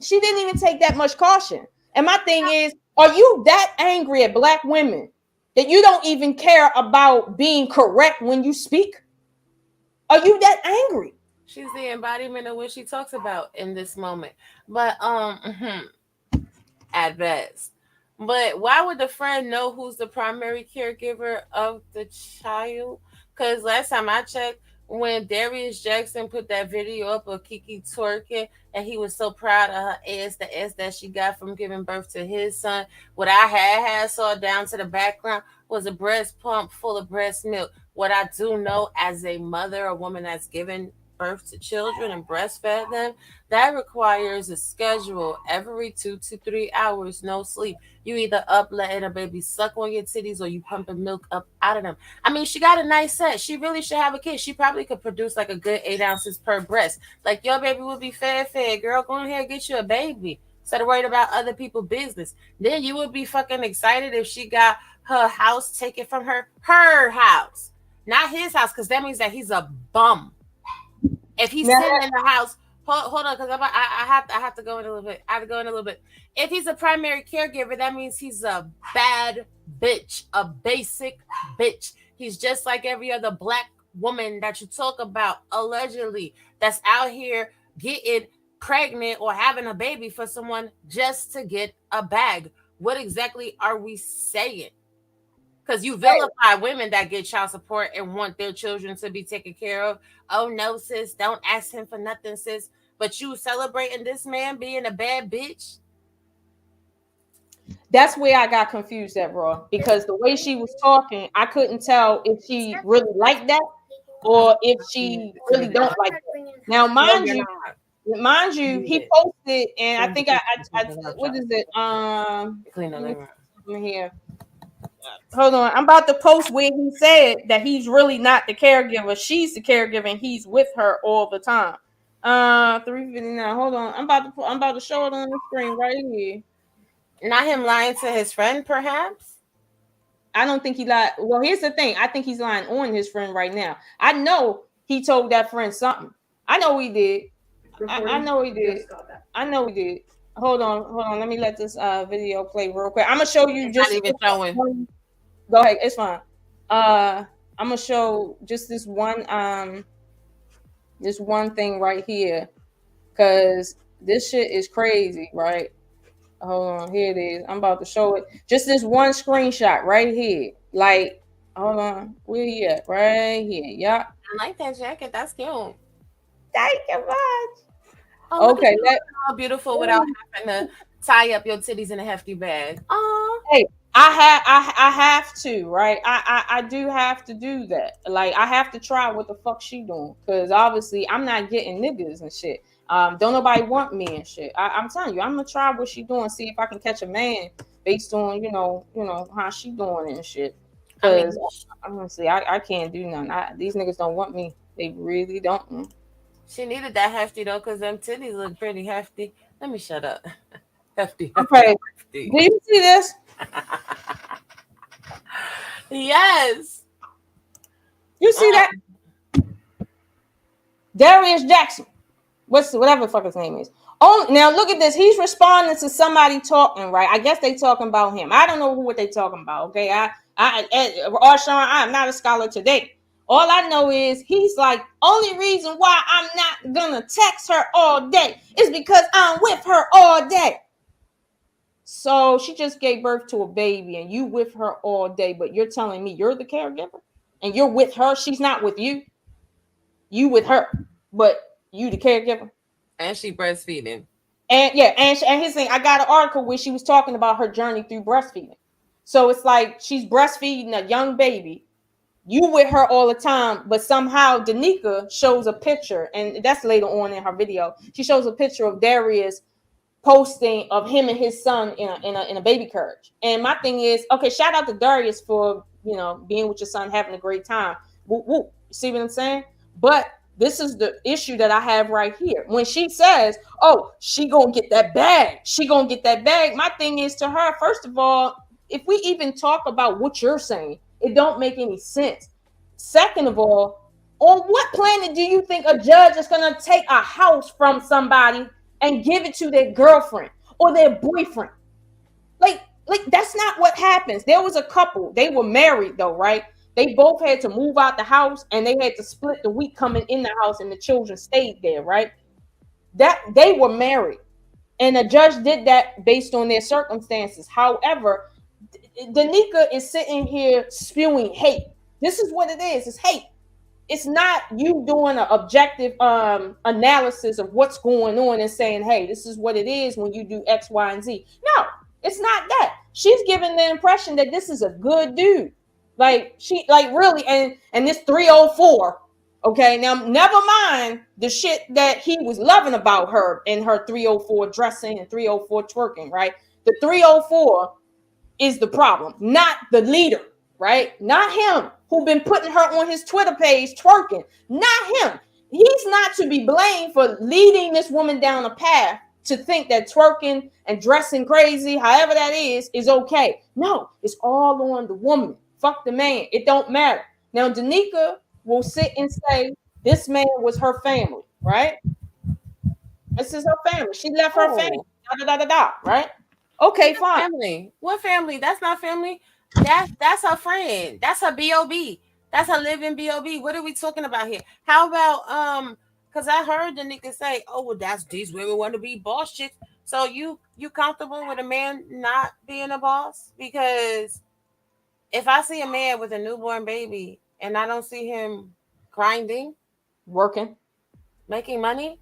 She didn't even take that much caution. And my thing is, are you that angry at black women that you don't even care about being correct when you speak? Are you that angry? She's the embodiment of what she talks about in this moment. But at best. But why would the friend know who's the primary caregiver of the child? Because last time I checked, when Darius Jackson put that video up of Keke twerking, and he was so proud of her ass, the ass that she got from giving birth to his son, what I had saw down to the background was a breast pump full of breast milk. What I do know as a mother, a woman that's given birth to children and breastfed them, that requires a schedule every 2 to 3 hours, no sleep. You either up letting a baby suck on your titties or you pumping milk up out of them. I mean, she got a nice set. She really should have a kid. She probably could produce like a good 8 ounces per breast. Like your baby would be fed. Girl, go ahead and get you a baby instead of worried about other people's business. Then you would be fucking excited if she got her house taken from her house, not his house, because that means that he's a bum. If he's sitting in the house, hold on, because I have to go in a little bit. I have to go in a little bit. If he's a primary caregiver, that means he's a bad bitch, a basic bitch. He's just like every other black woman that you talk about, allegedly, that's out here getting pregnant or having a baby for someone just to get a bag. What exactly are we saying? Because you vilify women that get child support and want their children to be taken care of. Oh, no, sis, don't ask him for nothing, sis. But you celebrating this man being a bad bitch? That's where I got confused at, Raw. Because the way she was talking, I couldn't tell if she really liked that or if she really don't like that. Now, mind you, he posted, and I think I what is it? Here. Hold on, I'm about to post where he said that he's really not the caregiver. She's the caregiver, and he's with her all the time. 359. Hold on, I'm about to show it on the screen right here. Not him lying to his friend, perhaps. I don't think he lied. Well, here's the thing. I think he's lying on his friend right now. I know he told that friend something. I know he did. I know he did. I know he did. Hold on. Let me let this video play real quick. I'm gonna show you just. Not even showing. Go ahead. It's fine. I'm gonna show just this one thing right here, because this shit is crazy, right? Hold on, here it is. I'm about to show it. Just this one screenshot right here. Like, hold on, where you at? Right here. Yeah. I like that jacket. That's cute. Thank you much. Oh, okay, how beautiful without having to tie up your titties in a hefty bag. Oh, hey, I have to, right? I do have to do that. Like, I have to try what the fuck she doing, because obviously I'm not getting niggas and shit. Don't nobody want me and shit. I'm telling you, I'm gonna try what she doing, see if I can catch a man based on you know how she doing and shit. Because honestly, I can't do nothing. These niggas don't want me. They really don't. She needed that hefty though, because them titties look pretty hefty. Let me shut up. Hefty. Okay. Hefty. Do you see this? Yes. You see that? Darius Jackson. Whatever the fuck his name is. Oh, now look at this. He's responding to somebody talking, right? I guess they talking about him. I don't know what they talking about. Okay, Oshun, I'm not a scholar today. All I know is he's like, only reason why I'm not gonna text her all day is because I'm with her all day. So she just gave birth to a baby and you with her all day, but you're telling me you're the caregiver and you're with her. She's not with you. You with her, but you the caregiver. And she breastfeeding. And yeah, and his thing, I got an article where she was talking about her journey through breastfeeding. So it's like she's breastfeeding a young baby. You with her all the time, but somehow Danica shows a picture, and that's later on in her video. She shows a picture of Darius posting of him and his son in a baby carriage. And my thing is, okay, shout out to Darius for being with your son, having a great time. Woo, woo. See what I'm saying? But this is the issue that I have right here. When she says, "Oh, she gonna get that bag," she gonna get that bag. My thing is to her, first of all, if we even talk about what you're saying, it don't make any sense. Second of all, on what planet do you think a judge is gonna take a house from somebody and give it to their girlfriend or their boyfriend? Like that's not what happens. There was a couple, they were married though, right? They both had to move out the house and they had to split the week coming in the house, and the children stayed there, right? That they were married, and the judge did that based on their circumstances. However, Danica is sitting here spewing hate. This is what it is. It's hate. It's not you doing an objective analysis of what's going on and saying, hey, this is what it is when you do X, Y, and Z. No, it's not that. She's giving the impression that this is a good dude. Like she like really, and this 304. Okay, now never mind the shit that he was loving about her in her 304 dressing and 304 twerking, right? The 304 is the problem, not the leader, right? Not him who been putting her on his Twitter page twerking. Not him. He's not to be blamed for leading this woman down a path to think that twerking and dressing crazy, however that is okay. No, it's all on the woman. Fuck the man. It don't matter. Now, Danica will sit and say this man was her family, right? This is her family. She left her family. Right? Okay, fine. Family. What family? That's not family. That's her friend. That's her B.O.B. That's her living B.O.B. What are we talking about here? How about because I heard the nigga say, "Oh, well, that's these women want to be boss chicks." So you comfortable with a man not being a boss? Because if I see a man with a newborn baby and I don't see him grinding, working, making money,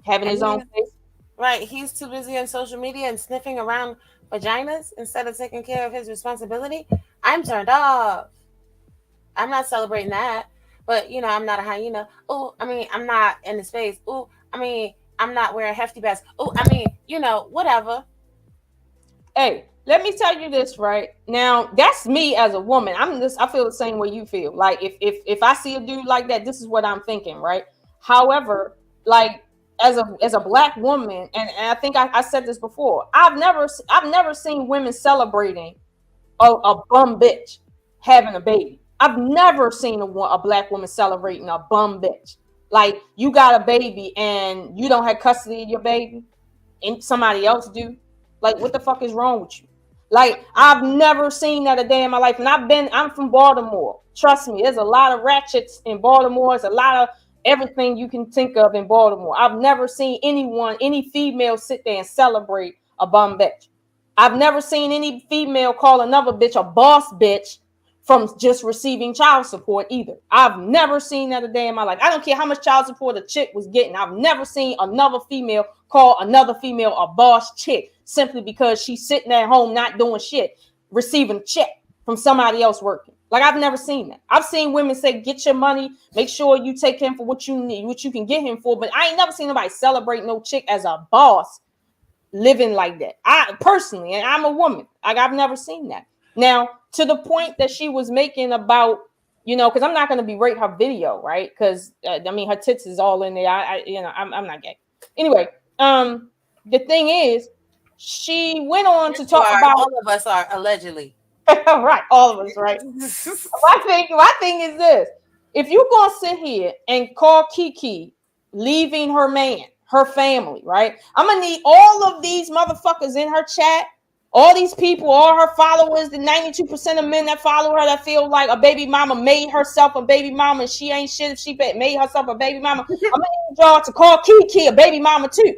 having his own place. Right, he's too busy on social media and sniffing around vaginas instead of taking care of his responsibility. I'm turned off. I'm not celebrating that. But, I'm not a hyena. Oh, I'm not in the space. Oh, I'm not wearing hefty bags. Oh, whatever. Hey, let me tell you this, right? Now, that's me as a woman. I feel the same way you feel. Like, if I see a dude like that, this is what I'm thinking, right? However, like, as a black woman, and I think I said this before, I've never seen women celebrating a bum bitch having a baby. I've never seen a black woman celebrating a bum bitch. Like, you got a baby and you don't have custody of your baby and somebody else do. Like, what the fuck is wrong with you? Like, I've never seen that a day in my life. And I'm from Baltimore. Trust me, there's a lot of ratchets in Baltimore. There's a lot of everything you can think of in Baltimore. I've never seen any female sit there and celebrate a bum bitch. I've never seen any female call another bitch a boss bitch from just receiving child support either. I've never seen that a day in my life. I don't care how much child support a chick was getting. I've never seen another female call another female a boss chick simply because she's sitting at home not doing shit, receiving a check from somebody else working. Like, I've never seen that. I've seen women say, get your money, make sure you take him for what you need, what you can get him for. But I ain't never seen nobody celebrate no chick as a boss living like that. I personally, and I'm a woman, like, I've never seen that. Now, to the point that she was making about, because I'm not going to berate her video, right? Because, her tits is all in there. I'm not gay. Anyway, the thing is, she went on to talk about... All of us are, allegedly. Right, all of us, right? my thing is this. If you're going to sit here and call Keke leaving her man, her family, right? I'm going to need all of these motherfuckers in her chat, all these people, all her followers, the 92% of men that follow her that feel like a baby mama made herself a baby mama and she ain't shit if she made herself a baby mama. I'm going to need y'all to call Keke a baby mama too.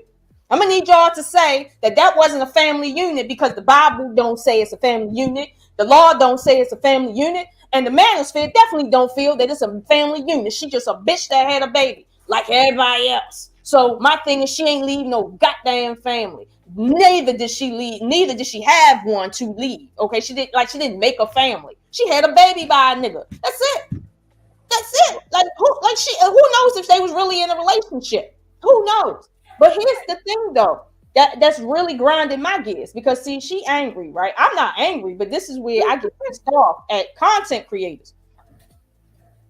I'm going to need y'all to say that wasn't a family unit because the Bible don't say it's a family unit. The law don't say it's a family unit. And the manosphere definitely don't feel that it's a family unit. She just a bitch that had a baby like everybody else. So my thing is she ain't leave no goddamn family. Neither did she leave. Neither did she have one to leave. Okay, she didn't make a family. She had a baby by a nigga. That's it. That's it. Who knows if they was really in a relationship? Who knows? But here's the thing though. That's really grinding my gears because see, she angry, right? I'm not angry, but this is where I get pissed off at content creators.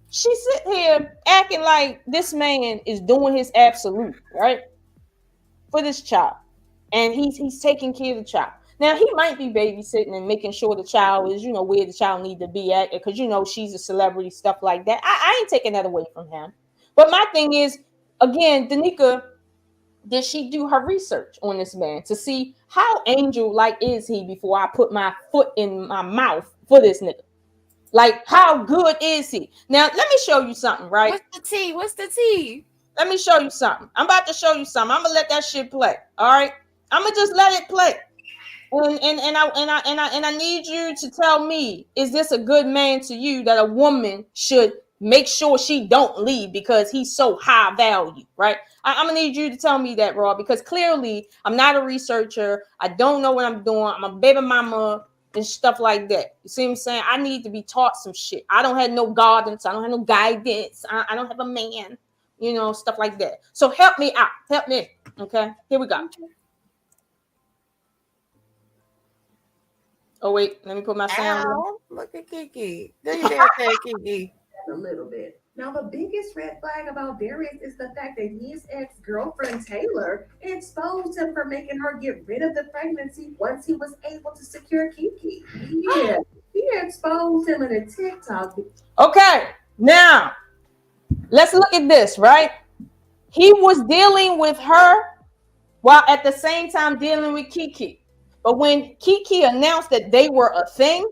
She sit here acting like this man is doing his absolute, right? For this child. And he's taking care of the child. Now he might be babysitting and making sure the child is, where the child need to be at, because she's a celebrity, stuff like that. I ain't taking that away from him. But my thing is, again, Danica, did she do her research on this man to see how angel-like is he before I put my foot in my mouth for this nigga? Like, how good is he? Now, let me show you something, right? What's the tea? Let me show you something. I'm about to show you something. I'm gonna let that shit play. All right, I'm gonna just let it play. And I need you to tell me, is this a good man to you that a woman should make sure she don't leave because he's so high value, right? I'm gonna need you to tell me that, Raw, because clearly I'm not a researcher. I don't know what I'm doing. I'm a baby mama and stuff like that. You see what I'm saying? I need to be taught some shit. I don't have no guidance. I don't have no guidance. I don't have a man, stuff like that. So help me out. Help me. Okay, here we go. Oh wait, let me put my sound on. Look at Keke. Do you dare say Keke? A little bit. Now, the biggest red flag about Darius is the fact that his ex-girlfriend Taylor exposed him for making her get rid of the pregnancy once he was able to secure Keke. Yeah, he exposed him in a TikTok. Okay, now let's look at this, right? He was dealing with her while at the same time dealing with Keke. But when Keke announced that they were a thing,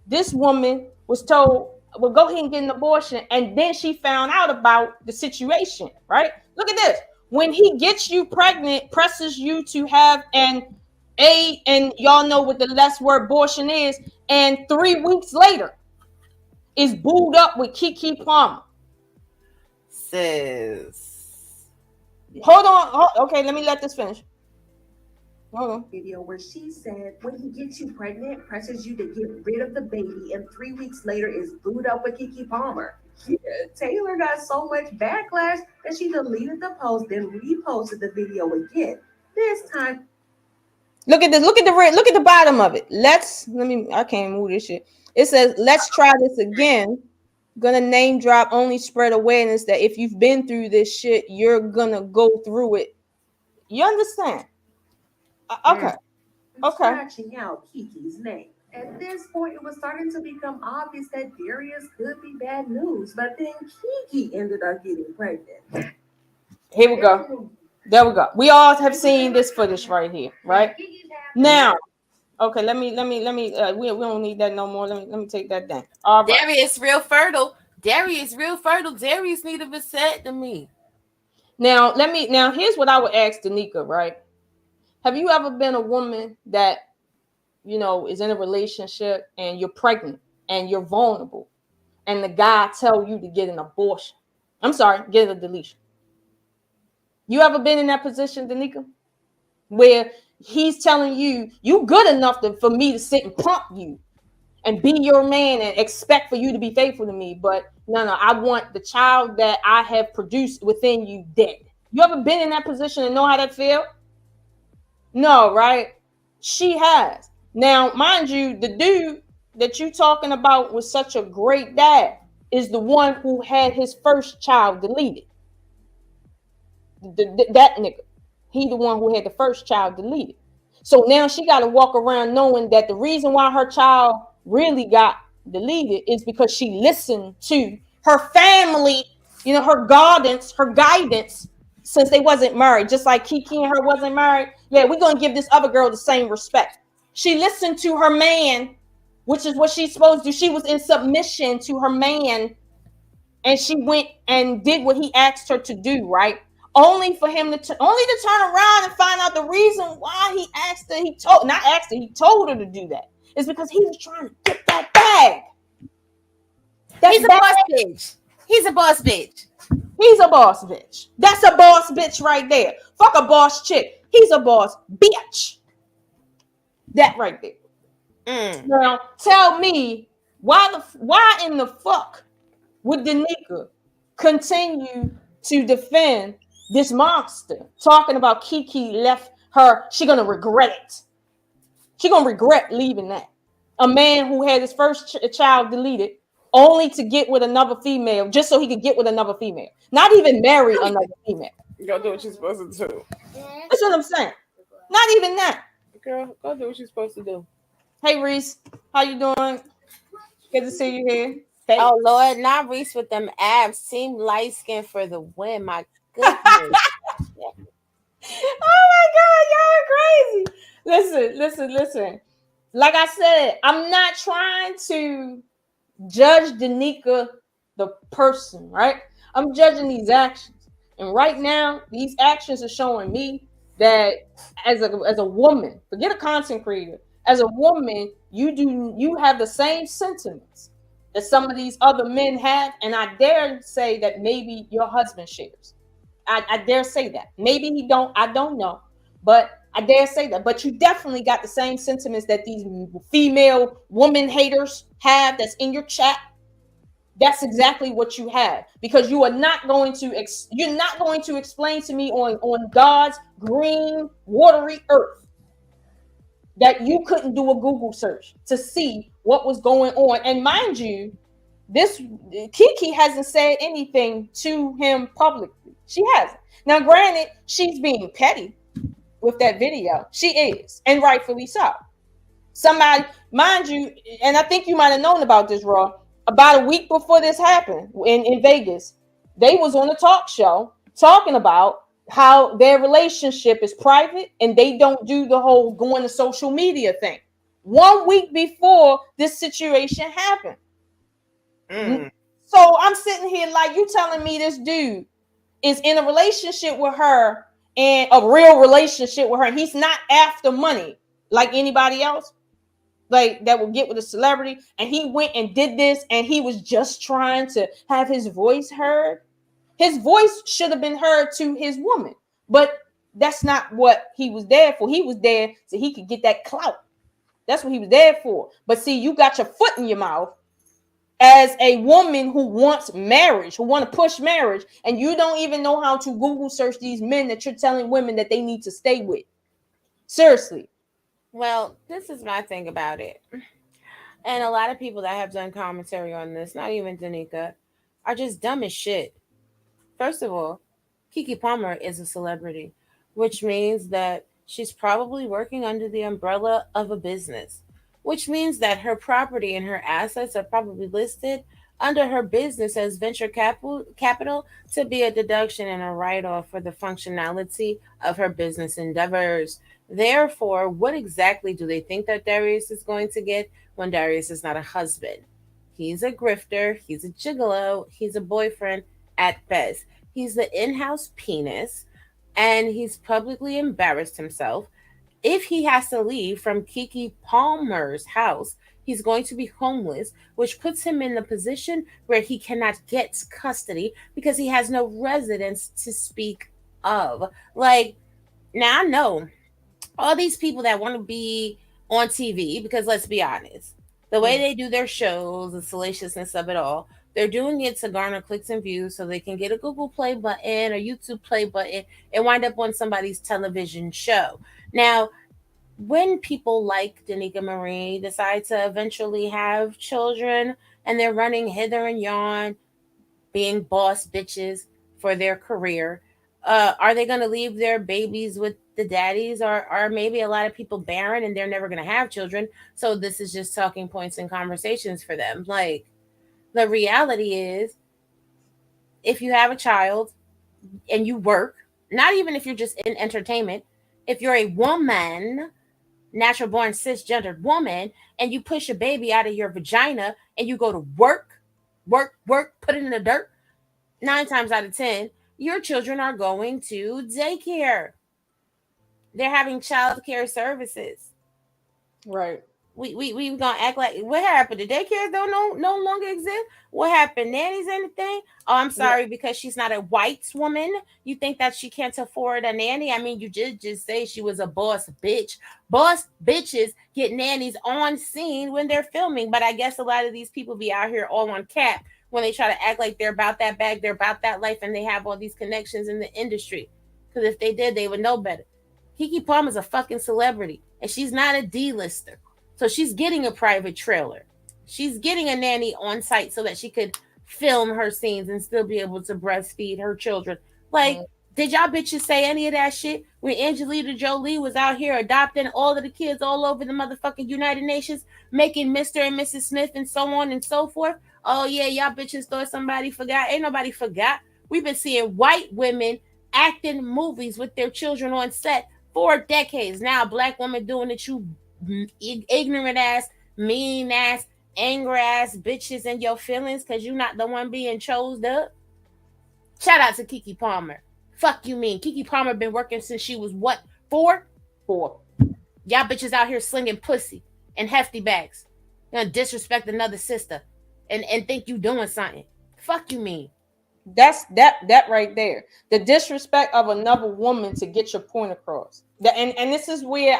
this woman was told, well, go ahead and get an abortion. And then she found out about the situation, right? Look at this. When he gets you pregnant, presses you to have and y'all know what the last word abortion is, and 3 weeks later is booed up with Keke Palmer. Sis. Hold on. Okay, let me let this finish. Hold on. Video where she said, when he gets you pregnant, presses you to get rid of the baby, and 3 weeks later is booed up with Keke Palmer. Yeah, Taylor got so much backlash that she deleted the post, then reposted the video again. This time, look at this. Look at the bottom of it. I can't move this shit. It says, let's try this again. Gonna name drop, only spread awareness that if you've been through this shit, you're gonna go through it. You understand? Okay. Scratching out Keke's name. At this point, it was starting to become obvious that Darius could be bad news, but then Keke ended up getting pregnant. Here we go. There we go. We all have seen this footage right here, right? Now, okay, let me. We don't need that no more. Let me take that down. All right. Darius real fertile. Darius need a vasectomy. Now, here's what I would ask Danica, right? Have you ever been a woman that, is in a relationship and you're pregnant and you're vulnerable and the guy tell you to get an abortion? I'm sorry, get a deletion. You ever been in that position, Danica? Where he's telling you, you good enough for me to sit and pump you and be your man and expect for you to be faithful to me. But no, I want the child that I have produced within you dead. You ever been in that position and know how that feels? No, right? She has. Now, mind you, the dude that you talking about was such a great dad is the one who had his first child deleted. That nigga. He the one who had the first child deleted. So now she got to walk around knowing that the reason why her child really got deleted is because she listened to her family, her guidance, since they wasn't married, just like Keke and her wasn't married. Yeah, we're going to give this other girl the same respect. She listened to her man, which is what she's supposed to do. She was in submission to her man, and she went and did what he asked her to do, right? Only for him to turn around and find out the reason why he asked her. He told her to do that. It's because he was trying to get that bag. He's a boss bitch. He's a boss bitch. He's a boss bitch. That's a boss bitch right there. Fuck a boss chick. He's a boss, bitch. That right there. Now tell me why in the fuck would Danica continue to defend this monster talking about Keke left her? She gonna regret it. She gonna regret leaving that. A man who had his first child deleted only to get with another female just so he could get with another female. Not even marry another female. Go do what you're supposed to do. That's what I'm saying. Not even that. Girl, go do what you're supposed to do. Hey Reese, how you doing? Good to see you here. Hey. Oh Lord, not Reese with them abs. Team light skin for the win. My goodness. Oh my God, y'all are crazy. Listen. Like I said, I'm not trying to judge Danica, the person, right? I'm judging these actions. And right now, these actions are showing me that as a woman, forget a content creator, as a woman, you have the same sentiments that some of these other men have, and I dare say that maybe your husband shares. I dare say that. Maybe he don't, I don't know. But I dare say that. But you definitely got the same sentiments that these female woman haters have that's in your chat. That's exactly what you have, because you are not going to you're not going to explain to me on God's green watery earth that you couldn't do a Google search to see what was going on. And mind you, this Keke hasn't said anything to him publicly. She hasn't. Now, granted, she's being petty with that video. She is, and rightfully so. Somebody, mind you, and I think you might have known about this, Raw. About a week before this happened in Vegas, they was on a talk show talking about how their relationship is private and they don't do the whole going to social media thing. 1 week before this situation happened. So I'm sitting here like, you telling me this dude is in a relationship with her, and a real relationship with her. He's not after money like anybody else, like that will get with a celebrity. And he went and did this, and he was just trying to have his voice heard. His voice should have been heard to his woman, but that's not what he was there for. He was there so he could get that clout. That's what he was there for. But see, you got your foot in your mouth as a woman who wants marriage, who want to push marriage, and you don't even know how to Google search these men that you're telling women that they need to stay with. Seriously. Well, this is my thing about it. And a lot of people that have done commentary on this, not even Danica, are just dumb as shit. First of all, Keke Palmer is a celebrity, which means that she's probably working under the umbrella of a business, which means that her property and her assets are probably listed under her business as venture capital to be a deduction and a write off for the functionality of her business endeavors. Therefore, what exactly do they think that Darius is going to get when Darius is not a husband? He's a grifter, he's a gigolo, he's a boyfriend at best. He's the in house penis, and he's publicly embarrassed himself. If he has to leave from Keke Palmer's house, he's going to be homeless, which puts him in the position where he cannot get custody because he has no residence to speak of. Like, now I know all these people that want to be on TV, because let's be honest, the way they do their shows, the salaciousness of it all, they're doing it to garner clicks and views so they can get a Google Play button or YouTube Play button and wind up on somebody's television show. Now, when people like Danica Marie decide to eventually have children and they're running hither and yon, being boss bitches for their career, are they going to leave their babies with the daddies, or are maybe a lot of people barren and they're never going to have children? So this is just talking points and conversations for them. Like, the reality is, if you have a child and you work, not even if you're just in entertainment, if you're a woman, natural born cisgendered woman, and you push a baby out of your vagina and you go to work, put it in the dirt, 9 times out of 10, your children are going to daycare. They're having child care services. Right. We gonna act like what happened? The daycares don't no longer exist. What happened? Nannies anything? Oh, I'm Yeah. sorry, because she's not a white woman. You think that she can't afford a nanny? I mean, you did just say she was a boss bitch. Boss bitches get nannies on scene when they're filming, but I guess a lot of these people be out here all on cap when they try to act like they're about that bag, they're about that life, and they have all these connections in the industry. Because if they did, they would know better. Keke Palmer's a fucking celebrity, and she's not a D-lister. So she's getting a private trailer. She's getting a nanny on site so that she could film her scenes and still be able to breastfeed her children. Like, did y'all bitches say any of that shit when Angelina Jolie was out here adopting all of the kids all over the motherfucking United Nations, making Mr. and Mrs. Smith and so on and so forth? Oh yeah, y'all bitches thought somebody forgot. Ain't nobody forgot. We've been seeing white women acting movies with their children on set for decades now. Black women doing it, you ignorant ass, mean ass, angry ass bitches in your feelings because you're not the one being chose up. Shout out to Keke Palmer. Fuck you mean. Keke Palmer been working since she was what, 4? 4. Y'all bitches out here slinging pussy and hefty bags. You gonna disrespect another sister and think you doing something. Fuck you mean. That's that right there. The disrespect of another woman to get your point across. And this is where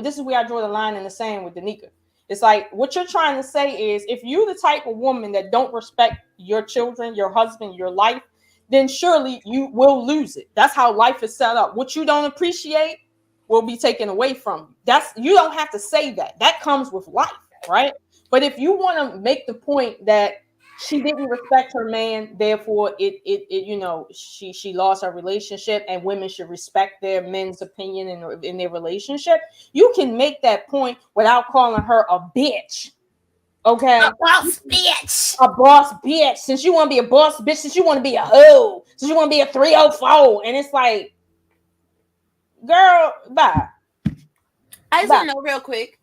this is where I draw the line in the sand with Danica. It's like what you're trying to say is if you're the type of woman that don't respect your children, your husband, your life, then surely you will lose it. That's how life is set up. What you don't appreciate will be taken away from you. That's you don't have to say that. That comes with life, right? But if you want to make the point that she didn't respect her man, therefore she lost her relationship, and women should respect their men's opinion in their relationship. You can make that point without calling her a bitch. Okay, a boss bitch. A boss bitch. Since you want to be a boss bitch, since you want to be a hoe, since you want to be a 304, and it's like, girl, bye. I just want to know real quick,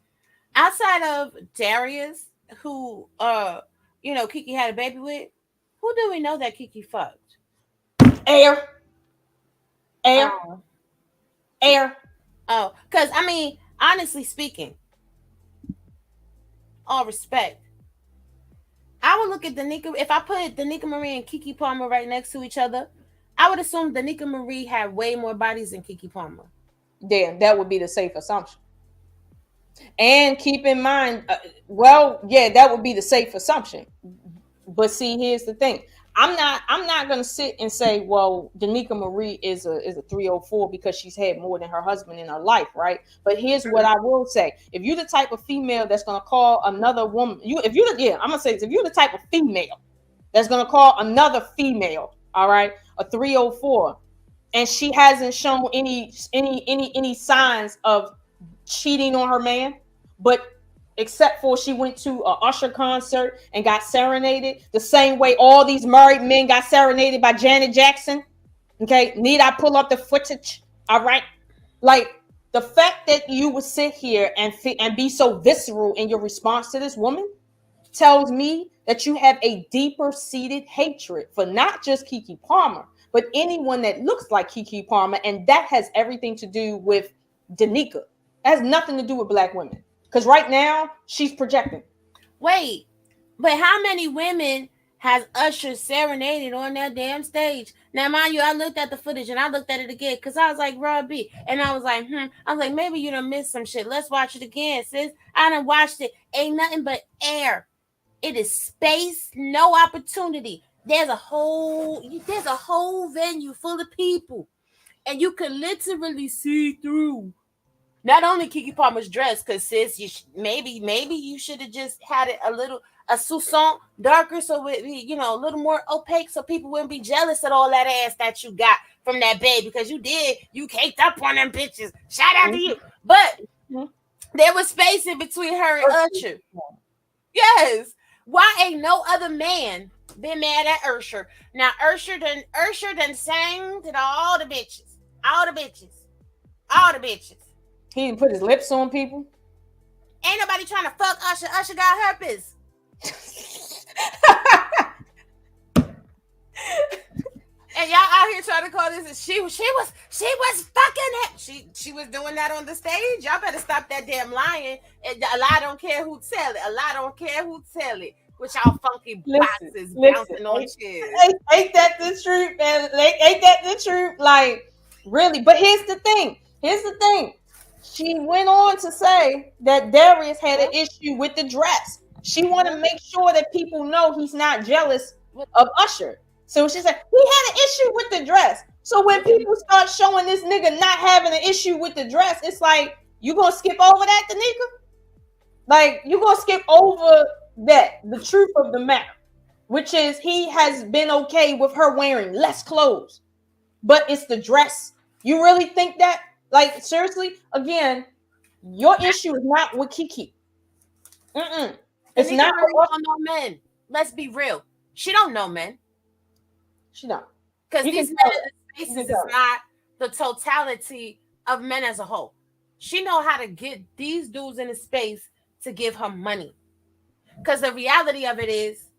outside of Darius, who Keke had a baby with, who do we know that Keke fucked? Air. Oh, because I mean, honestly speaking, all respect, I would look at Danica. If I put Danica Marie and Keke Palmer right next to each other, I would assume Danica Marie had way more bodies than Keke Palmer. Yeah, that would be the safe assumption. And keep in mind, that would be the safe assumption. But see, here's the thing. I'm not gonna sit and say, well, Danica Marie is a 304 because she's had more than her husband in her life, right? But here's what I will say: if you're the type of female that's gonna call another woman, if you're the type of female that's gonna call another female, all right, a 304, and she hasn't shown any signs of cheating on her man, but except for she went to a Usher concert and got serenaded the same way all these married men got serenaded by Janet Jackson. Okay, need I pull up the footage? All right, like the fact that you would sit here and be so visceral in your response to this woman tells me that you have a deeper seated hatred for not just Keke Palmer, but anyone that looks like Keke Palmer, and that has everything to do with Danica. It has nothing to do with black women. Because right now, she's projecting. Wait, but how many women has Usher serenaded on that damn stage? Now, mind you, I looked at the footage and I looked at it again because I was like, Rob B. And I was like, maybe you done missed some shit. Let's watch it again, sis. I done watched it. Ain't nothing but air. It is space, no opportunity. There's a whole venue full of people. And you can literally see through. Not only Keke Palmer's dress, because sis, maybe you should have just had it a sousson darker, so it a little more opaque, so people wouldn't be jealous of all that ass that you got from that babe, because you caked up on them bitches. Shout out to you. But there was space in between her and Usher. Yes. Why ain't no other man been mad at Usher? Now Usher done sang to all the bitches. He didn't put his lips on people. Ain't nobody trying to fuck Usher. Usher got herpes. And y'all out here trying to call this. She was fucking it. She was doing that on the stage. Y'all better stop that damn lying. And a lie don't care who tell it. A lie don't care who tell it. With y'all funky boxes bouncing on chairs. Ain't that the truth, man? Ain't that the truth? Like, really? But here's the thing. She went on to say that Darius had an issue with the dress. She wanted to make sure that people know he's not jealous of Usher. So she said he had an issue with the dress. So when people start showing this nigga not having an issue with the dress, it's like, you gonna skip over that, Danica? Like, you gonna skip over that, the truth of the matter, which is he has been okay with her wearing less clothes, but it's the dress. You really think that? Like, seriously? Again, your issue is not with Keke. It's not. Really don't know men. Let's be real. She don't know men. She don't. Because these men in the spaces is not the totality of men as a whole. She know how to get these dudes in the space to give her money. Because the reality of it is,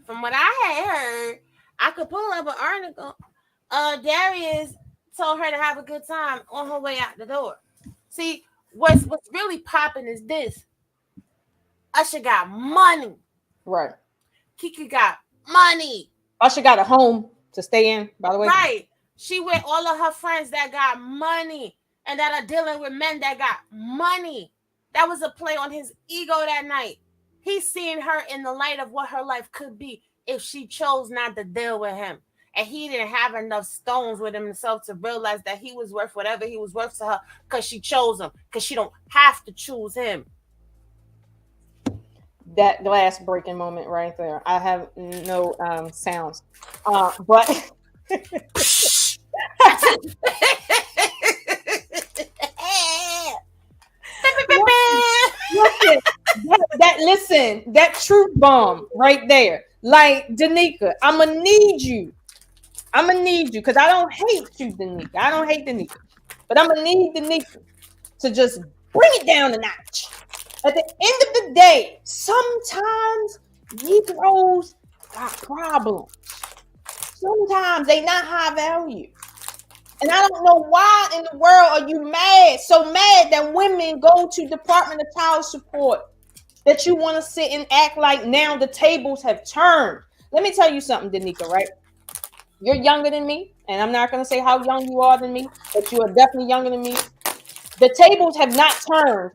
from what I had heard, I could pull up an article. Darius told her to have a good time on her way out the door. See, what's really popping is this. Usher got money. Right. Keke got money. Usher got a home to stay in, by the way. Right. She with all of her friends that got money and that are dealing with men that got money. That was a play on his ego that night. He's seeing her in the light of what her life could be if she chose not to deal with him. And he didn't have enough stones with himself to realize that he was worth whatever he was worth to her because she chose him, because she don't have to choose him. That glass breaking moment right there. I have no sounds. But listen, that truth bomb right there. Like, Danica, I'ma need you because I don't hate you, Danica. I don't hate Danica, but I'm gonna need Danica to just bring it down a notch. At the end of the day, sometimes Negroes got problems. Sometimes they not high value. And I don't know why in the world are you mad, so mad that women go to Department of Child Support, that you want to sit and act like now the tables have turned. Let me tell you something, Danica, right? You're younger than me, and I'm not going to say how young you are than me, but you are definitely younger than me. The tables have not turned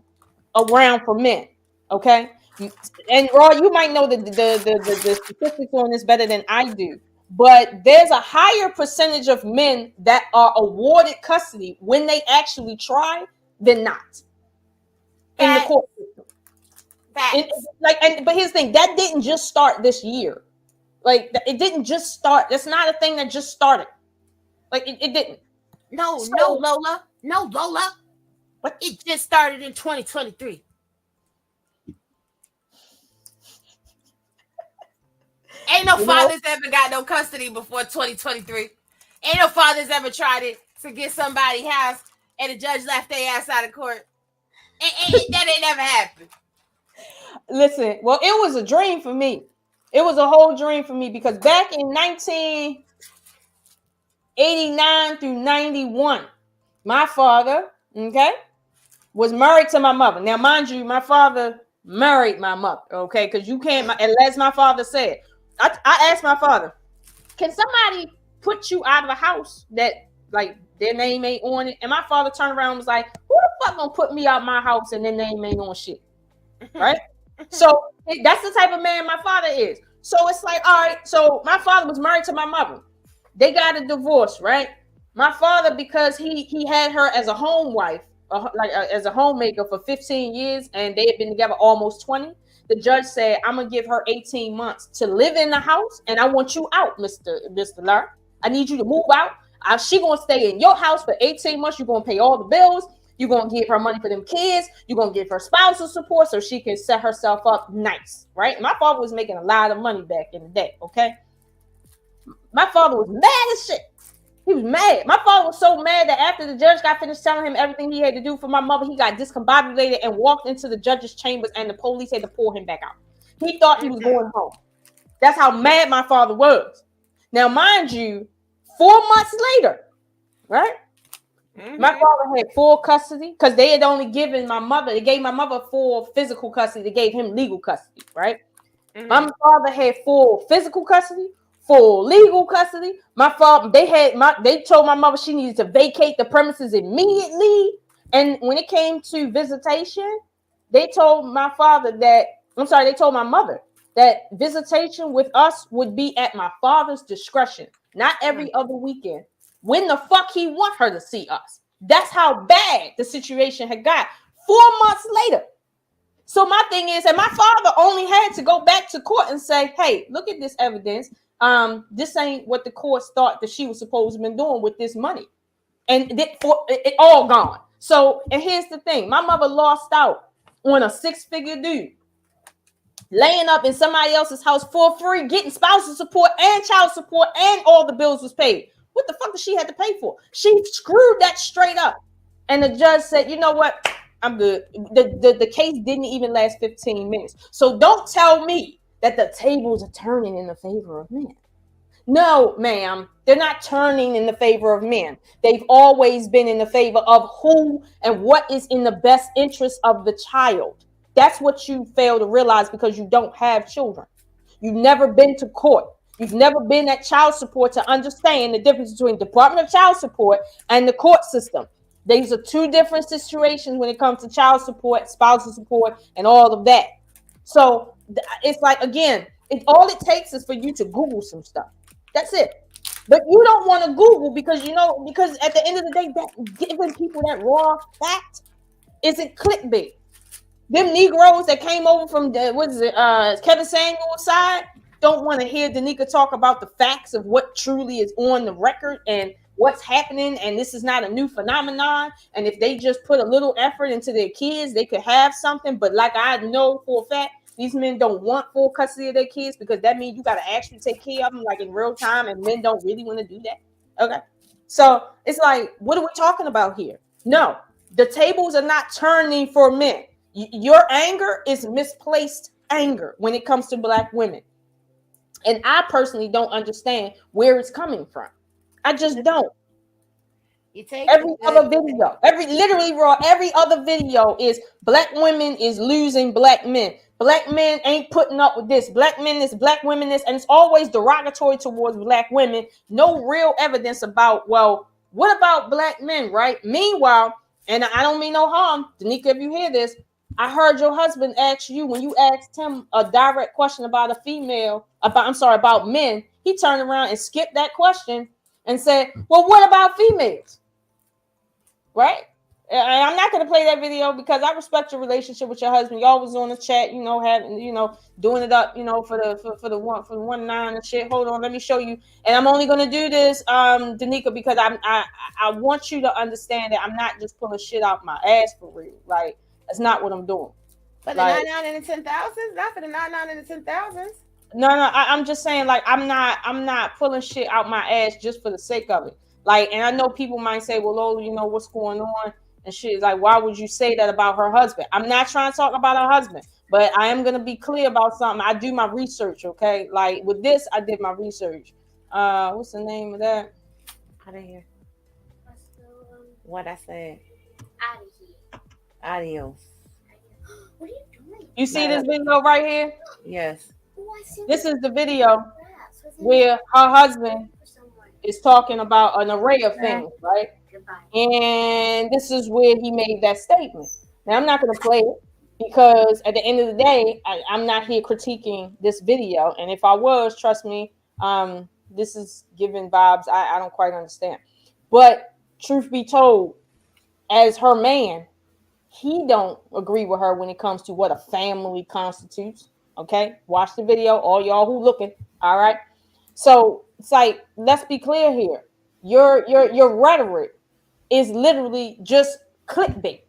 around for men, okay? And Raw, you might know the statistics on this better than I do, but there's a higher percentage of men that are awarded custody when they actually try than not in the court system. But here's the thing, that didn't just start this year. Like, it didn't just start. That's not a thing that just started. Like, it didn't. No, Lola. What? It just started in 2023. Ain't no fathers ever got no custody before 2023. Ain't no fathers ever tried it to get somebody's house and the judge left their ass out of court. That ain't never happened. Listen, well, it was a dream for me. It was a whole dream for me because back in 1989 through 91, my father, okay, was married to my mother. Now, mind you, my father married my mother, okay, because you can't, as my father said, I asked my father, can somebody put you out of a house that, like, their name ain't on it? And my father turned around and was like, who the fuck gonna put me out my house and their name ain't on shit? Right? So that's the type of man my father is. So it's like, all right, so my father was married to my mother. They got a divorce, right? My father, because he had her as a home wife, as a homemaker for 15 years, and they had been together almost 20. The judge said, I'm gonna give her 18 months to live in the house, and I want you out, Mr. Lar. I need you to move out. She gonna stay in your house for 18 months. You're gonna pay all the bills. You're going to give her money for them kids. You're going to give her spousal support so she can set herself up nice, right? My father was making a lot of money back in the day, okay? My father was mad as shit. He was mad. My father was so mad that after the judge got finished telling him everything he had to do for my mother, he got discombobulated and walked into the judge's chambers, and the police had to pull him back out. He thought he was going home. That's how mad my father was. Now, mind you, 4 months later, right? Mm-hmm. My father had full custody because they had only given my mother, they gave my mother full physical custody, they gave him legal custody, right? Mm-hmm. My father had full physical custody, full legal custody. My father, they told my mother she needed to vacate the premises immediately. And when it came to visitation, they told my father that, they told my mother that visitation with us would be at my father's discretion, not every other weekend. When the fuck he want her to see us? That's how bad the situation had got. 4 months later. So my thing is, and my father only had to go back to court and say, "Hey, look at this evidence. This ain't what the courts thought that she was supposed to have been doing with this money, and it all gone." So, and here's the thing: my mother lost out on a 6-figure dude laying up in somebody else's house for free, getting spousal support and child support, and all the bills was paid. What the fuck did she have to pay for? She screwed that straight up. And the judge said, "You know what? I'm good." The case didn't even last 15 minutes. So don't tell me that the tables are turning in the favor of men. No, ma'am, they're not turning in the favor of men. They've always been in the favor of who and what is in the best interest of the child. That's what you fail to realize because you don't have children. You've never been to court. You've never been at child support to understand the difference between Department of Child Support and the court system. These are two different situations when it comes to child support, spousal support, and all of that. So it's like, again, all it takes is for you to Google some stuff. That's it. But you don't want to Google because at the end of the day, that giving people that raw fact isn't clickbait. Them Negroes that came over from Kevin Samuel's side don't want to hear Danica talk about the facts of what truly is on the record and what's happening. And this is not a new phenomenon. And if they just put a little effort into their kids, they could have something. But like I know for a fact, these men don't want full custody of their kids because that means you got to actually take care of them like in real time. And men don't really want to do that. Okay. So it's like, what are we talking about here? No, the tables are not turning for men. Your anger is misplaced anger when it comes to Black women. And I personally don't understand where it's coming from. I just don't. Every other video, every other video is Black women is losing Black men. Black men ain't putting up with this. Black men this, Black women this, and it's always derogatory towards Black women. No real evidence about, well, what about Black men, right? Meanwhile, and I don't mean no harm, Danica, if you hear this, I heard your husband ask you when you asked him a direct question about about men. He turned around and skipped that question and said, "Well, what about females?" Right? And I'm not going to play that video because I respect your relationship with your husband. Y'all was on the chat, doing it up, for the 1-9 and shit. Hold on, let me show you. And I'm only going to do this, Danica, because I want you to understand that I'm not just pulling shit out my ass for real. Like, that's not what I'm doing. For the 99 and the 10,000s, not for the 99 and the 10,000s. No, I'm just saying, like, I'm not pulling shit out my ass just for the sake of it. Like, and I know people might say, "Well, Lola, what's going on?" and shit. Like, why would you say that about her husband? I'm not trying to talk about her husband, but I am gonna be clear about something. I do my research, okay? Like with this, I did my research. What's the name of that? I didn't hear what I said. Adios. What are you doing? You see this video right here? Yes. This is the video where her husband is talking about an array of things, right? And this is where he made that statement. Now, I'm not going to play it because at the end of the day, I'm not here critiquing this video. And if I was, trust me, this is giving vibes I don't quite understand. But truth be told, as her man, he don't agree with her when it comes to what a family constitutes. Okay, watch the video, all y'all who looking. All right. So it's like, let's be clear here. Your rhetoric is literally just clickbait.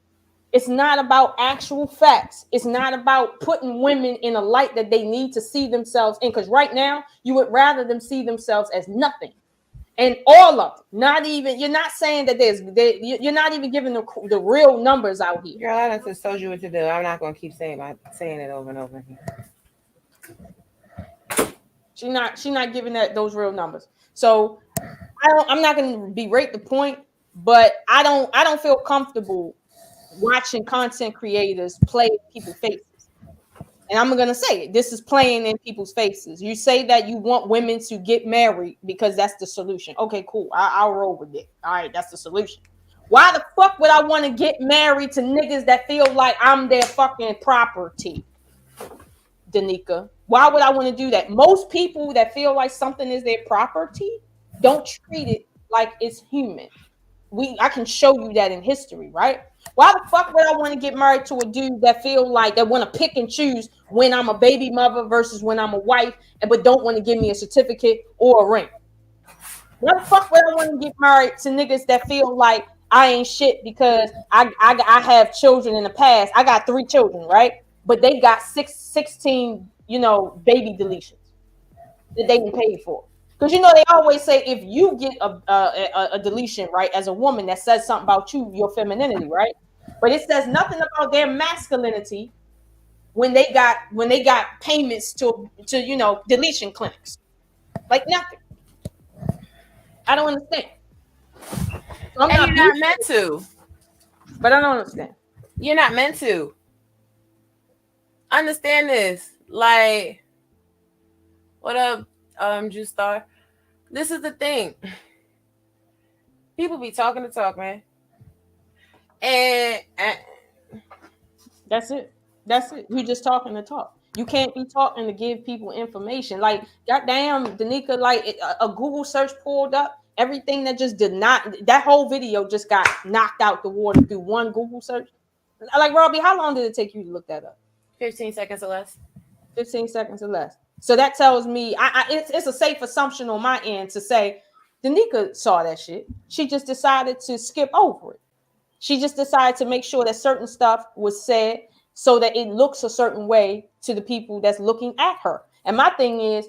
It's not about actual facts. It's not about putting women in a light that they need to see themselves in. Because right now, you would rather them see themselves as nothing. And all of them, not even, you're not saying that you're not even giving the real numbers out here. Girl, I just told you what to do. I'm not going to keep saying it over and over again. She's not giving those real numbers. So I'm not going to berate the point, but I don't feel comfortable watching content creators play in people's faces. And I'm going to say it. This is playing in people's faces. You say that you want women to get married because that's the solution. Okay, cool. I'll roll with it. All right, that's the solution. Why the fuck would I want to get married to niggas that feel like I'm their fucking property? Danica, why would I want to do that? Most people that feel like something is their property don't treat it like it's human. I can show you that in history, right? Why the fuck would I want to get married to a dude that feel like they want to pick and choose when I'm a baby mother versus when I'm a wife, but don't want to give me a certificate or a ring? Why the fuck would I want to get married to niggas that feel like I ain't shit because I have children in the past? I got 3 children, right? But they got 16, baby deletions that they can pay for. Because they always say if you get a deletion, right, as a woman, that says something about you, your femininity, right? But it says nothing about their masculinity when they got payments to deletion clinics. Like nothing. I don't understand. So you're not meant to. But I don't understand. You're not meant to. Understand this. Like, what up, Juice Star? This is the thing. People be talking to talk, man. And that's it. That's it. You just talking to talk. You can't be talking to give people information. Like, goddamn, Danica, like a Google search pulled up. Everything that whole video just got knocked out the water through one Google search. Like, Robbie, how long did it take you to look that up? 15 seconds or less. 15 seconds or less. So that tells me it's a safe assumption on my end to say Danica saw that shit. She just decided to skip over it. She just decided to make sure that certain stuff was said so that it looks a certain way to the people that's looking at her. And my thing is,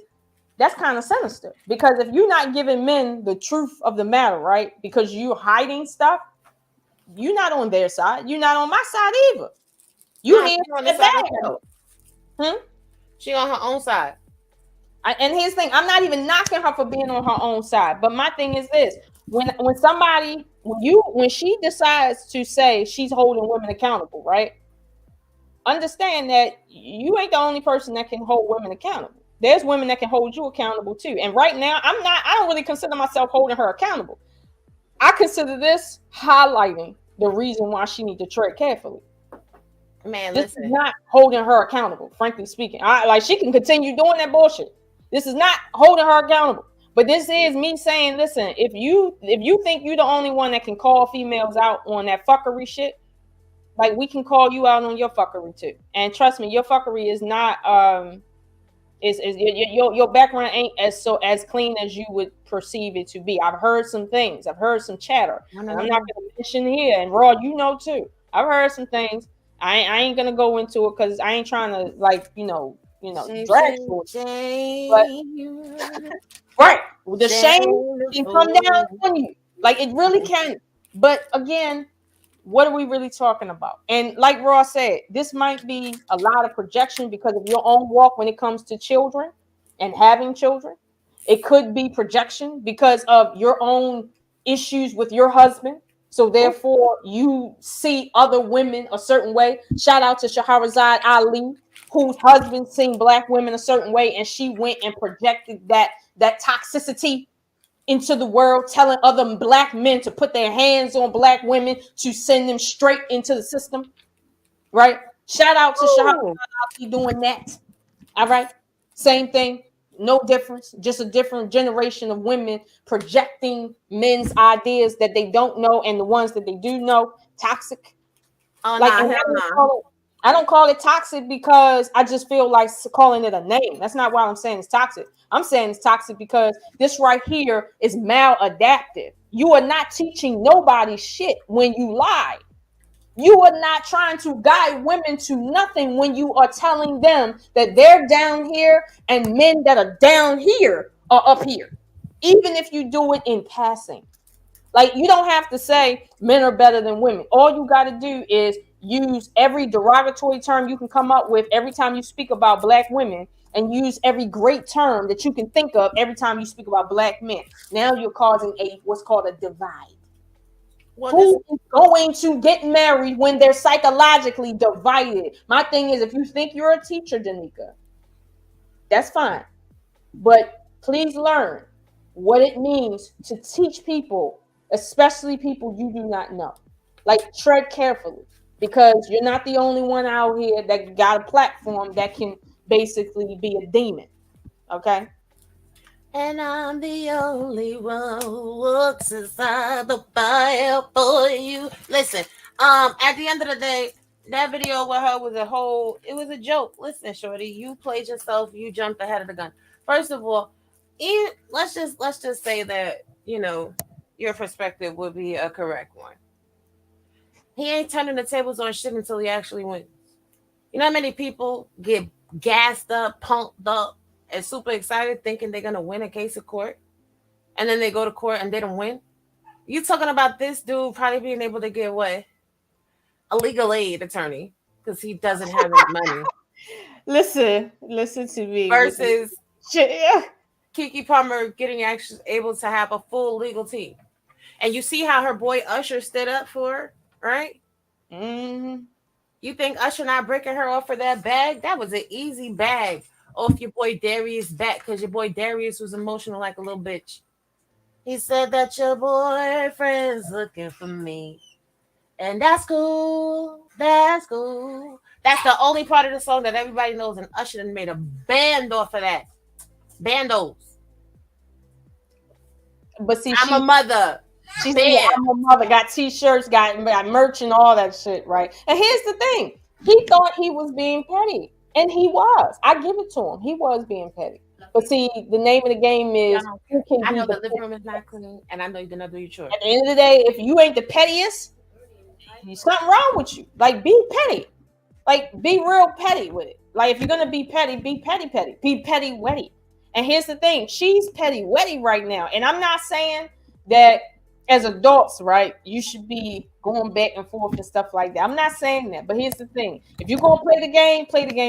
that's kind of sinister, because if you're not giving men the truth of the matter, right, because you're hiding stuff, you're not on their side. You're not on my side either. You here on the side. She on her own side. And here's the thing, I'm not even knocking her for being on her own side. But my thing is this: when she decides to say she's holding women accountable, right? Understand that you ain't the only person that can hold women accountable. There's women that can hold you accountable too. And right now, I don't really consider myself holding her accountable. I consider this highlighting the reason why she needs to tread carefully. Man, this is not holding her accountable, frankly speaking. She can continue doing that bullshit. This is not holding her accountable. But this is me saying, listen, if you think you're the only one that can call females out on that fuckery shit, like, we can call you out on your fuckery too. And trust me, your fuckery is not your background ain't as clean as you would perceive it to be. I've heard some things. I've heard some chatter. And I'm not going to mention here. And Raw, too. I've heard some things. I ain't gonna go into it because I ain't trying to drag you. But right, the shame can come down on you, like it really can. But again, what are we really talking about? And like Ross said, this might be a lot of projection because of your own walk when it comes to children and having children. It could be projection because of your own issues with your husband. So therefore, you see other women a certain way. Shout out to Shahrazad Ali, whose husband seen black women a certain way, and she went and projected that toxicity into the world, telling other black men to put their hands on black women to send them straight into the system. Right? Shout out to Shahrazad Ali doing that. All right? Same thing. No difference, just a different generation of women projecting men's ideas that they don't know, and the ones that they do know, toxic. I don't call it toxic because I just feel like calling it a name. That's not why I'm saying it's toxic. I'm saying it's toxic because this right here is maladaptive. You are not teaching nobody shit when you lie. You are not trying to guide women to nothing when you are telling them that they're down here and men that are down here are up here. Even if you do it in passing. Like, you don't have to say men are better than women. All you got to do is use every derogatory term you can come up with every time you speak about black women and use every great term that you can think of every time you speak about black men. Now you're causing what's called a divide. Well, this Who is going to get married when they're psychologically divided? My thing is, if you think you're a teacher, Danica, that's fine. But please learn what it means to teach people, especially people you do not know. Like, tread carefully, because you're not the only one out here that got a platform that can basically be a demon. Okay? and I'm the only one who looks inside the fire for you. Listen, at the end of the day, that video with her was it was a joke. Listen, shorty, you played yourself, you jumped ahead of the gun. First of all, let's just say that, your perspective would be a correct one. He ain't turning the tables on shit until he actually wins. You know how many people get gassed up, pumped up, and super excited thinking they're gonna win a case of court, and then they go to court and they don't win? You talking about this dude probably being able to get what? A legal aid attorney because he doesn't have any money. Listen to me. Versus Yeah. Keke Palmer getting actually able to have a full legal team. And you see how her boy Usher stood up for her, right? Mm-hmm. You think Usher not breaking her off for that bag? That was an easy bag off your boy Darius' back because your boy Darius was emotional like a little bitch. He said that your boyfriend's looking for me. And that's cool. That's cool. That's the only part of the song that everybody knows, and Usher done made a band off of that. Bandos. But see, I'm a mother. She's I'm a mother, got t-shirts, got merch and all that shit, right? And here's the thing. He thought he was being petty. And he was. I give it to him. He was being petty. But see, the name of the game is who can I be know the the living room is not clean, and I know you're gonna do your chores. At the end of the day, if you ain't the pettiest, something wrong with you. Like, be petty. Like, be real petty with it. Like, if you're gonna be petty, be petty. Be petty wetty. And here's the thing, she's petty wetty right now. And I'm not saying that as adults, right, you should be going back and forth and stuff like that. I'm not saying that. But here's the thing. If you're gonna play the game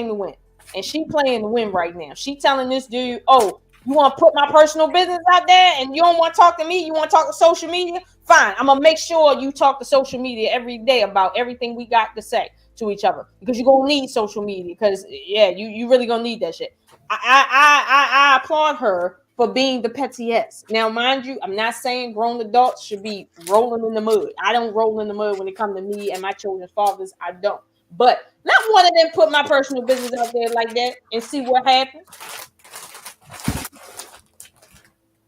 to win. And she playing to win right now. She telling this dude, oh, you want to put my personal business out there and you don't want to talk to me? You want to talk to social media? Fine. I'm going to make sure you talk to social media every day about everything we got to say to each other. Because you're going to need social media. Because, yeah, you really going to need that shit. I applaud her for being the pettiest. Now, mind you, I'm not saying grown adults should be rolling in the mud. I don't roll in the mud when it comes to me and my children's fathers. I don't. But not one of them put my personal business out there like that and see what happens.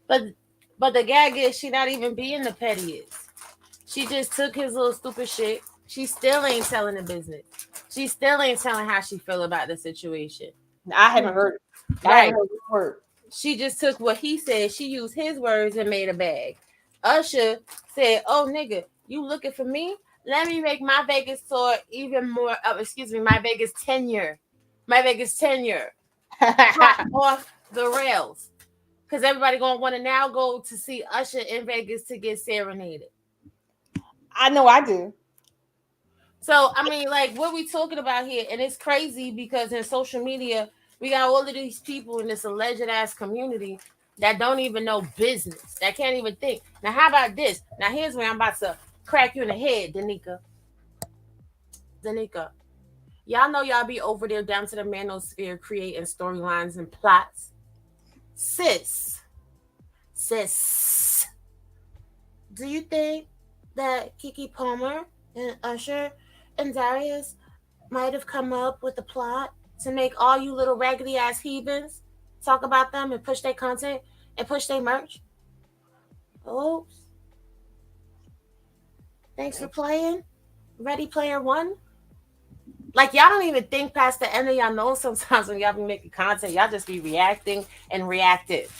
But the gag is she not even being the pettiest. She just took his little stupid shit. She still ain't telling the business. She still ain't telling how she feel about the situation. I haven't heard it. I haven't heard this word. She just took what he said. She used his words and made a bag. Usher said, oh, nigga, you looking for me? Let me make my Vegas tour even more. My Vegas tenure. Off the rails. Because everybody going to want to now go to see Usher in Vegas to get serenaded. I know I do. So, I mean, like, what we talking about here? And it's crazy because in social media, we got all of these people in this alleged ass community that don't even know business, that can't even think. Now, how about this? Now, here's where I'm about to crack you in the head, Danica. Y'all know y'all be over there down to the manosphere creating storylines and plots. Sis, do you think that Keke Palmer and Usher and Darius might have come up with a plot to make all you little raggedy ass heathens talk about them and push their content and push their merch? Oops. Thanks for playing. Ready Player One? Like, y'all don't even think past the end of y'all know sometimes when y'all be making content, y'all just be reacting and reactive.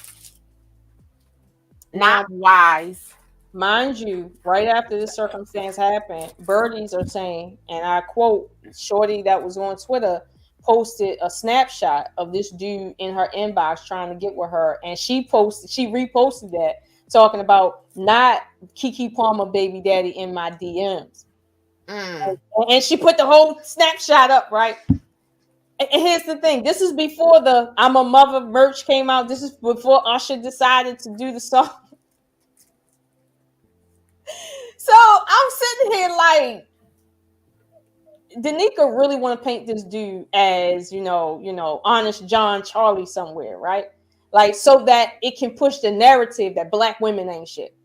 Not wise. Mind you, right after this circumstance happened, birdies are saying, and I quote, shorty that was on Twitter posted a snapshot of this dude in her inbox trying to get with her, and she reposted that, talking about not Keke Palmer baby daddy in my DMs. And she put the whole snapshot up, right? And here's the thing. This is before the I'm a Mother merch came out. This is before Usher decided to do the song. So I'm sitting here like, Danica really want to paint this dude as, honest John Charlie somewhere, right? Like, so that it can push the narrative that black women ain't shit.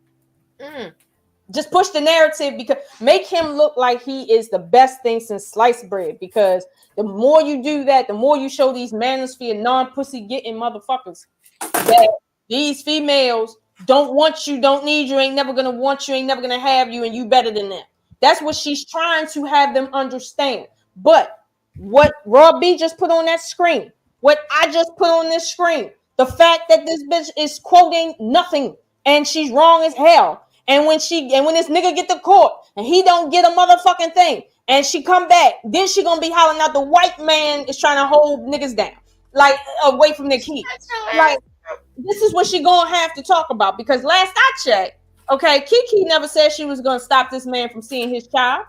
Just push the narrative, because make him look like he is the best thing since sliced bread. Because the more you do that, the more you show these manosphere non-pussy getting motherfuckers that these females don't want you, don't need you, ain't never gonna want you, ain't never gonna have you, and you better than them. That's what she's trying to have them understand. But what Raw B just put on that screen, what I just put on this screen, the fact that this bitch is quoting nothing and she's wrong as hell. And when this nigga get to court and he don't get a motherfucking thing, and she come back, then she gonna be hollering out the white man is trying to hold niggas down, like away from their kids. Like, this is what she gonna have to talk about, because last I checked, okay, Keke never said she was gonna stop this man from seeing his child.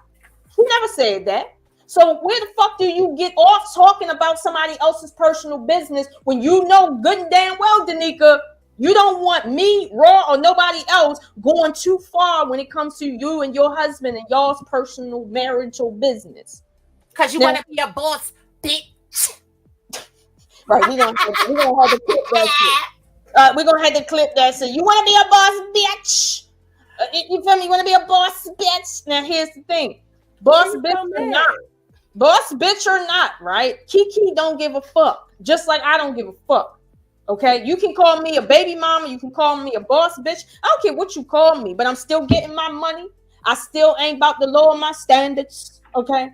She never said that. So where the fuck do you get off talking about somebody else's personal business when you know good and damn well, Danica, you don't want me, Raw, or nobody else going too far when it comes to you and your husband and y'all's personal marital business? Because you want to be a boss, bitch. Right, we're gonna have to clip that shit. We're gonna have to clip that. So you want to be a boss, bitch? You feel me? You want to be a boss, bitch? Now here's the thing: boss bitch or not, boss bitch or not, right? Keke don't give a fuck, just like I don't give a fuck. Okay, you can call me a baby mama, you can call me a boss bitch. I don't care what you call me, but I'm still getting my money. I still ain't about to lower my standards. Okay,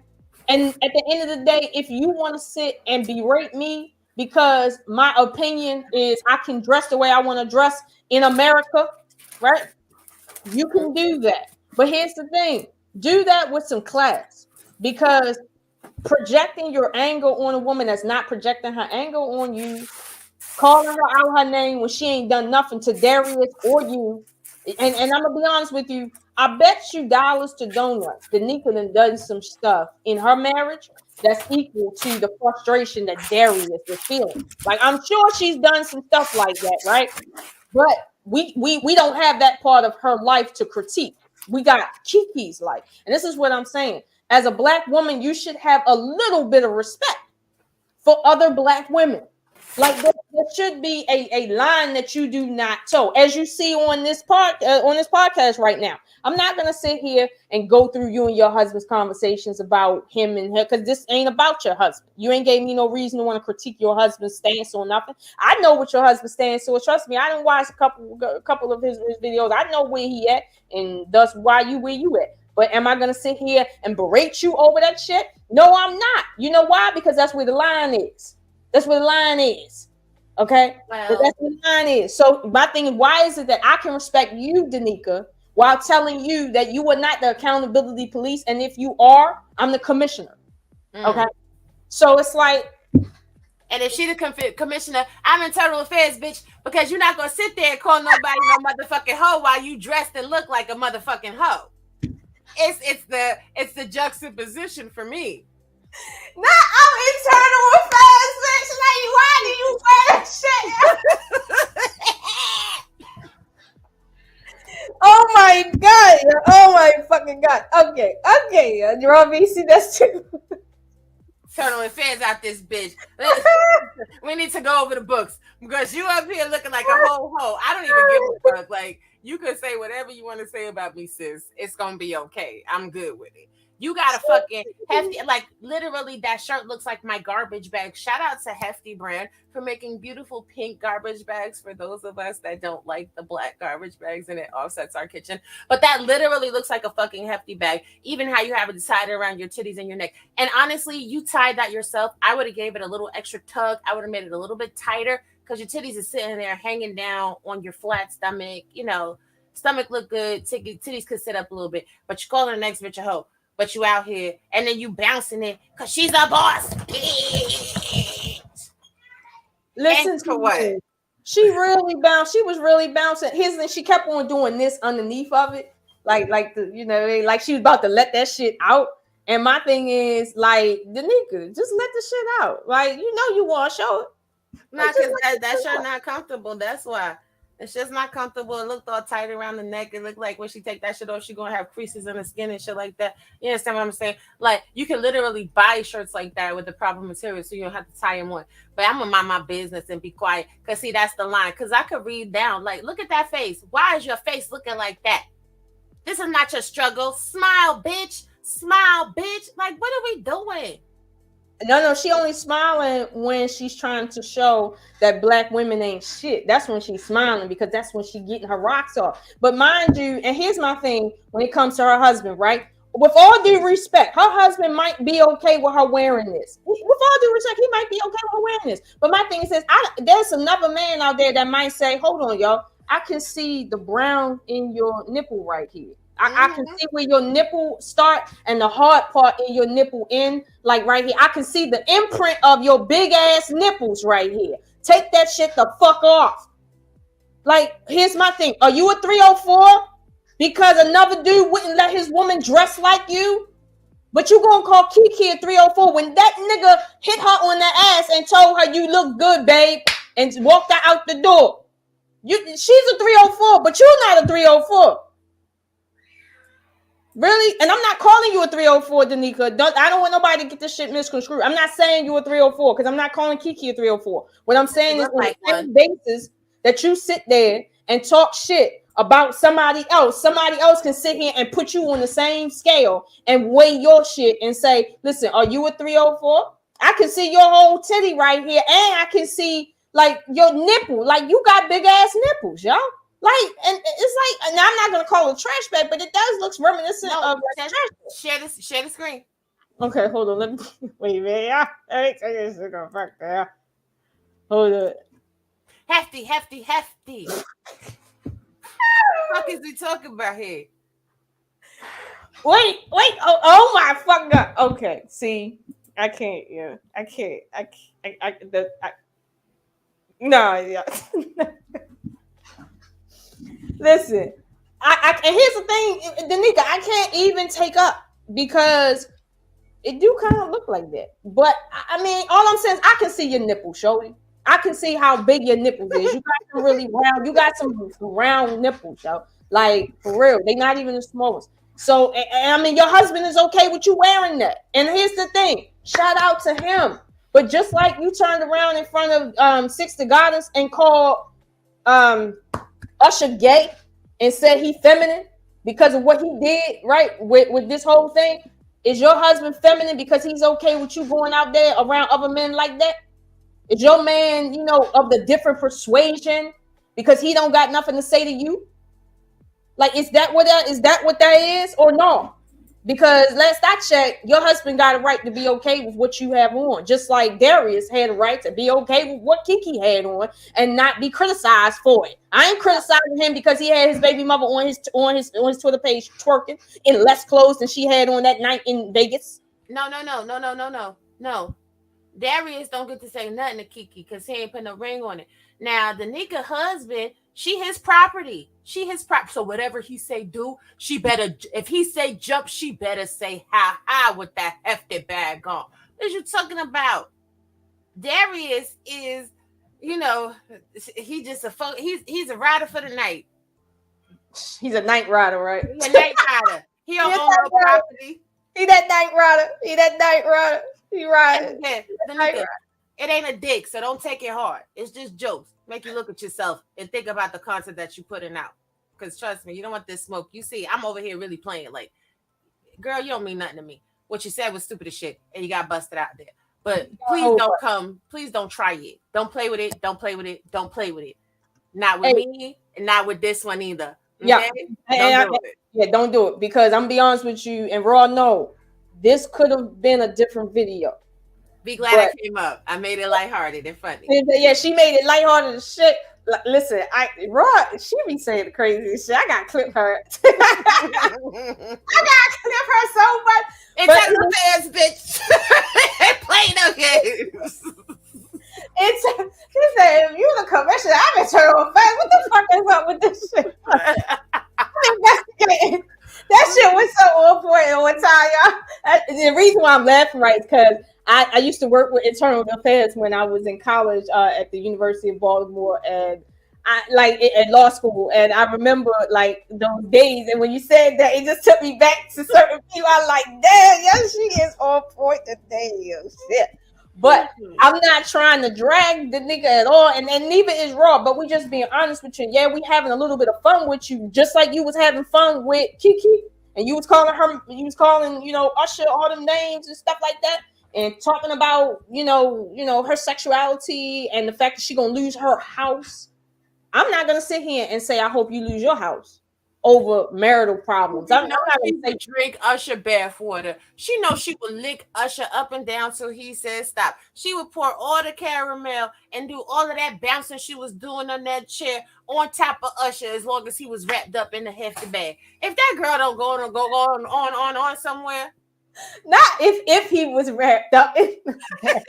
and at the end of the day, if you want to sit and berate me because my opinion is I can dress the way I want to dress in America, right? You can do that. But here's the thing. Do that with some class, because projecting your anger on a woman that's not projecting her anger on you, calling her out her name when she ain't done nothing to Darius or you, and I'm gonna be honest with you, I bet you dollars to donuts Danica done some stuff in her marriage that's equal to the frustration that Darius is feeling. Like, I'm sure she's done some stuff like that, right? But we don't have that part of her life to critique. We got Keke's life. And this is what I'm saying. As a black woman, you should have a little bit of respect for other black women. Like, there should be a line that you do not toe. As you see on this podcast right now, I'm not gonna sit here and go through you and your husband's conversations about him and her, because this ain't about your husband. You ain't gave me no reason to want to critique your husband's stance or nothing. I know what your husband stands for. Trust me, I done watched a couple of his videos. I know where he at, and thus why you where you at. But am I gonna sit here and berate you over that shit? No, I'm not. You know why? Because that's where the line is. That's where the line is. Okay? Well, But that's where the line is. So my thing is, why is it that I can respect you, Danica, while telling you that you are not the accountability police, and if you are, I'm the commissioner. Okay? So it's like, and if she the commissioner, I'm internal affairs, bitch, because you're not gonna sit there and call nobody no motherfucking hoe while you dressed and look like a motherfucking hoe. It's the juxtaposition for me. nah, I'm internal affairs, bitch. Like, why do you wear that shit? Oh my god! Oh my fucking god! Okay, Robbie, see that's too. Internal affairs out this bitch. We need to go over the books, because you up here looking like a whole hoe. I don't even give a fuck. Like, you could say whatever you want to say about me, sis. It's gonna be okay. I'm good with it. You got a fucking Hefty, like, literally that shirt looks like my garbage bag. Shout out to Hefty brand for making beautiful pink garbage bags for those of us that don't like the black garbage bags and it offsets our kitchen. But that literally looks like a fucking Hefty bag. Even how you have it tied around your titties and your neck. And honestly, you tied that yourself. I would have gave it a little extra tug. I would have made it a little bit tighter, because your titties is sitting there hanging down on your flat stomach. You know, stomach look good. Titties could sit up a little bit. But you calling the next bitch a hoe. But you out here, and then you bouncing it because she's a boss. Listen to what? She really bounced. She was really bouncing. And she kept on doing this underneath of it, like the, like she was about to let that shit out. And my thing is like, Danica, just let the shit out. Like, you want to show it. Not because that shirt not comfortable. That's why. It's just not comfortable. It looked all tight around the neck. It looked like when she take that shit off, she gonna have creases in the skin and shit like that. You understand what I'm saying? Like, you can literally buy shirts like that with the proper material, so you don't have to tie them on. But I'm gonna mind my business and be quiet. Cause see, that's the line. Cause I could read down. Like, look at that face. Why is your face looking like that? This is not your struggle. Smile, bitch. Smile, bitch. Like, what are we doing? No, she only smiling when she's trying to show that black women ain't shit. That's when she's smiling, because that's when she getting her rocks off. But mind you, and here's my thing when it comes to her husband, right? With all due respect, her husband might be okay with her wearing this. With all due respect, he might be okay with her wearing this. But my thing is, there's another man out there that might say, hold on, y'all, I can see the brown in your nipple right here. I can see where your nipple start and the hard part in your nipple end, like right here. I can see the imprint of your big ass nipples right here. Take that shit the fuck off. Like, here's my thing. Are you a 304? Because another dude wouldn't let his woman dress like you? But you gonna call Keke a 304 when that nigga hit her on the ass and told her, you look good, babe, and walked her out the door. She's a 304, but you're not a 304. Really? And I'm not calling you a 304, Danica. I don't want nobody to get this shit misconstrued. I'm not saying you a 304 because I'm not calling Keke a 304. What I'm saying is on the same basis that you sit there and talk shit about somebody else can sit here and put you on the same scale and weigh your shit and say, listen, are you a 304? I can see your whole titty right here, and I can see like your nipple. Like, you got big ass nipples, y'all. Like, and it's like, and I'm not gonna call it trash bag, but it does look reminiscent of like share the screen. Okay, hold on. Let me wait, man. Let me take this shit off right there. Hold on. Hefty. What is we talking about here? Wait. Oh my fuck God. Okay, see, I can't. Yeah, I can't. No, yeah. Listen, and here's the thing, Danica, I can't even take up because it do kind of look like that. But I mean, all I'm saying is I can see your nipples, Shorty. I can see how big your nipples is. You got some really round. You got some round nipples, yo. Like, for real, they not even the smallest. So, and I mean, your husband is okay with you wearing that. And here's the thing, shout out to him. But just like you turned around in front of Six the Goddess and called Usher gay and said he feminine because of what he did, right? With this whole thing, is your husband feminine because he's okay with you going out there around other men like that? Is your man, of the different persuasion because he don't got nothing to say to you? Like, is that what that is or no? Because last I checked, your husband got a right to be okay with what you have on, just like Darius had a right to be okay with what Keke had on and not be criticized for it. I ain't criticizing him because he had his baby mother on his Twitter page twerking in less clothes than she had on that night in Vegas. No. Darius don't get to say nothing to Keke because he ain't put no ring on it. Now, the nigga husband, she his property. So whatever he say do, she better, if he say jump, she better say ha with that hefty bag on. What are you talking about? Darius is, he just he's a rider for the night. He's a night rider, right? He's a night rider. He don't own no property. He that night rider. He riding. Yeah, it ain't a dick, so don't take it hard. It's just jokes. Make you look at yourself and think about the content that you're putting out. Because trust me, you don't want this smoke. You see, I'm over here really playing like, girl, you don't mean nothing to me. What you said was stupid as shit, and you got busted out there. But please don't try it. Don't play with it. Don't play with it. Not with me, and not with this one either. Okay? Yeah. Don't do it. Because I'm gonna be honest with you, and Raw, no, this could have been a different video. Be glad I came up. I made it lighthearted and funny. Yeah, she made it lighthearted as shit. Listen, she be saying the craziest shit. I gotta clip her. I gotta clip her so much. It's a little ass bitch. Play no games. She said, if you the commissioner, I'm in turn on face. What the fuck is up with this shit? I'm investigating. That shit was so on point one time, y'all. The reason why I'm laughing, right, is because I used to work with internal affairs when I was in college at the University of Baltimore, and I like at law school, and I remember like those days. And when you said that, it just took me back to certain people. I was like, damn, yeah, she is on point today, shit. But I'm not trying to drag the nigga at all, and neither is Raw. But we just being honest with you. Yeah, we having a little bit of fun with you, just like you was having fun with Keke, and you was calling her, you was calling, Usher all them names and stuff like that, and talking about, her sexuality and the fact that she gonna lose her house. I'm not gonna sit here and say I hope you lose your house over marital problems. I'm not she gonna say would drink Usher bath water. She knows she would lick Usher up and down till he said stop. She would pour all the caramel and do all of that bouncing she was doing on that chair on top of Usher as long as he was wrapped up in the hefty bag. If that girl don't go on somewhere. not if he was wrapped up in the bag.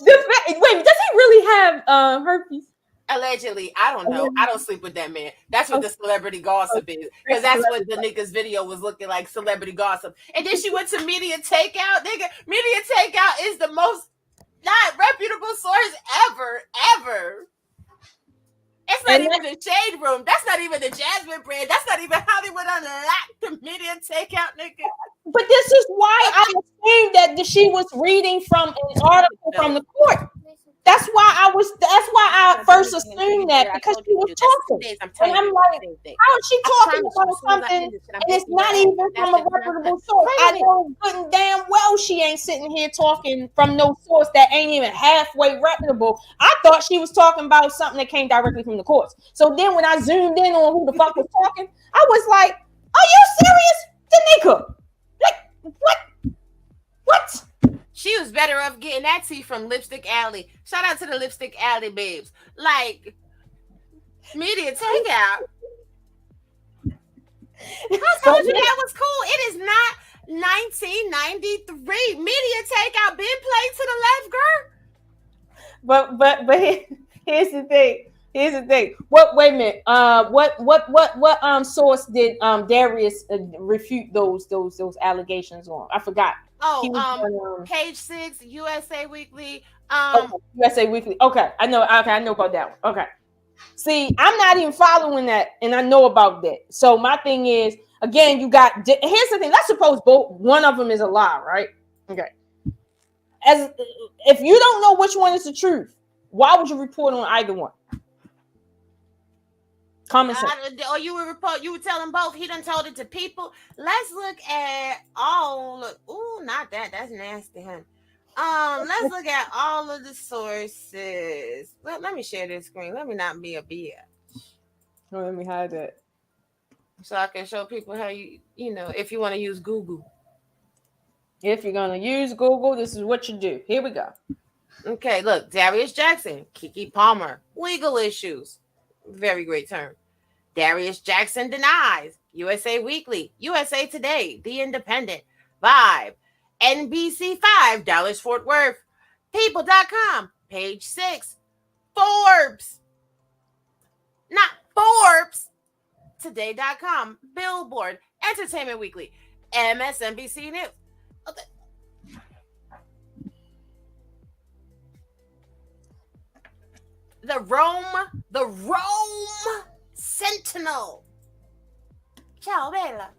Wait, does he really have herpes? Allegedly, I don't know. I don't sleep with that man. That's what the celebrity gossip is. Because that's what the nigga's video was looking like, celebrity gossip. And then she went to Media Takeout. Nigga, Media Takeout is the most not reputable source ever. It's not even the Shade Room. That's not even the Jasmine brand. That's not even Hollywood Unlocked, the Media Takeout, nigga. But this is why I was saying that she was reading from an article from the court. That's why I first assumed that, because she was talking. And I'm like, how is she talking about something and it's not even from a reputable source? I know good and damn well she ain't sitting here talking from no source that ain't even halfway reputable. I thought she was talking about something that came directly from the courts. So then when I zoomed in on who the fuck was talking, I was like, are you serious? Tanika? Like, what? She was better off getting that tea from Lipstick Alley. Shout out to the Lipstick Alley babes. Like, Media Takeout. I told you that was cool. It is not 1993. Media Takeout been played to the left, girl. But here's the thing. What? Wait a minute. What source did Darius refute those allegations on? I forgot. Page 6, USA Weekly. USA Weekly. Okay, I know about that one. Okay. See, I'm not even following that, and I know about that. So my thing is, again, here's the thing. Let's suppose one of them is a lie, right? Okay. As if you don't know which one is the truth, why would you report on either one? Common sense. Or you would tell them both. He done told it to people. Let's look at not that. That's nasty, huh? Let's look at all of the sources. Let me share this screen. Let me not be a bitch. Oh, let me hide that. So I can show people how if you want to use Google. If you're gonna use Google, this is what you do. Here we go. Okay, look, Darius Jackson, Keke Palmer, legal issues. Very great term. Darius Jackson denies. USA Weekly, USA Today, The Independent, Vibe, NBC 5, Dallas Fort Worth, People.com, Page 6, Forbes, not Forbes, Today.com, Billboard, Entertainment Weekly, MSNBC News. Okay. The Rome Sentinel. Ciao, Bella.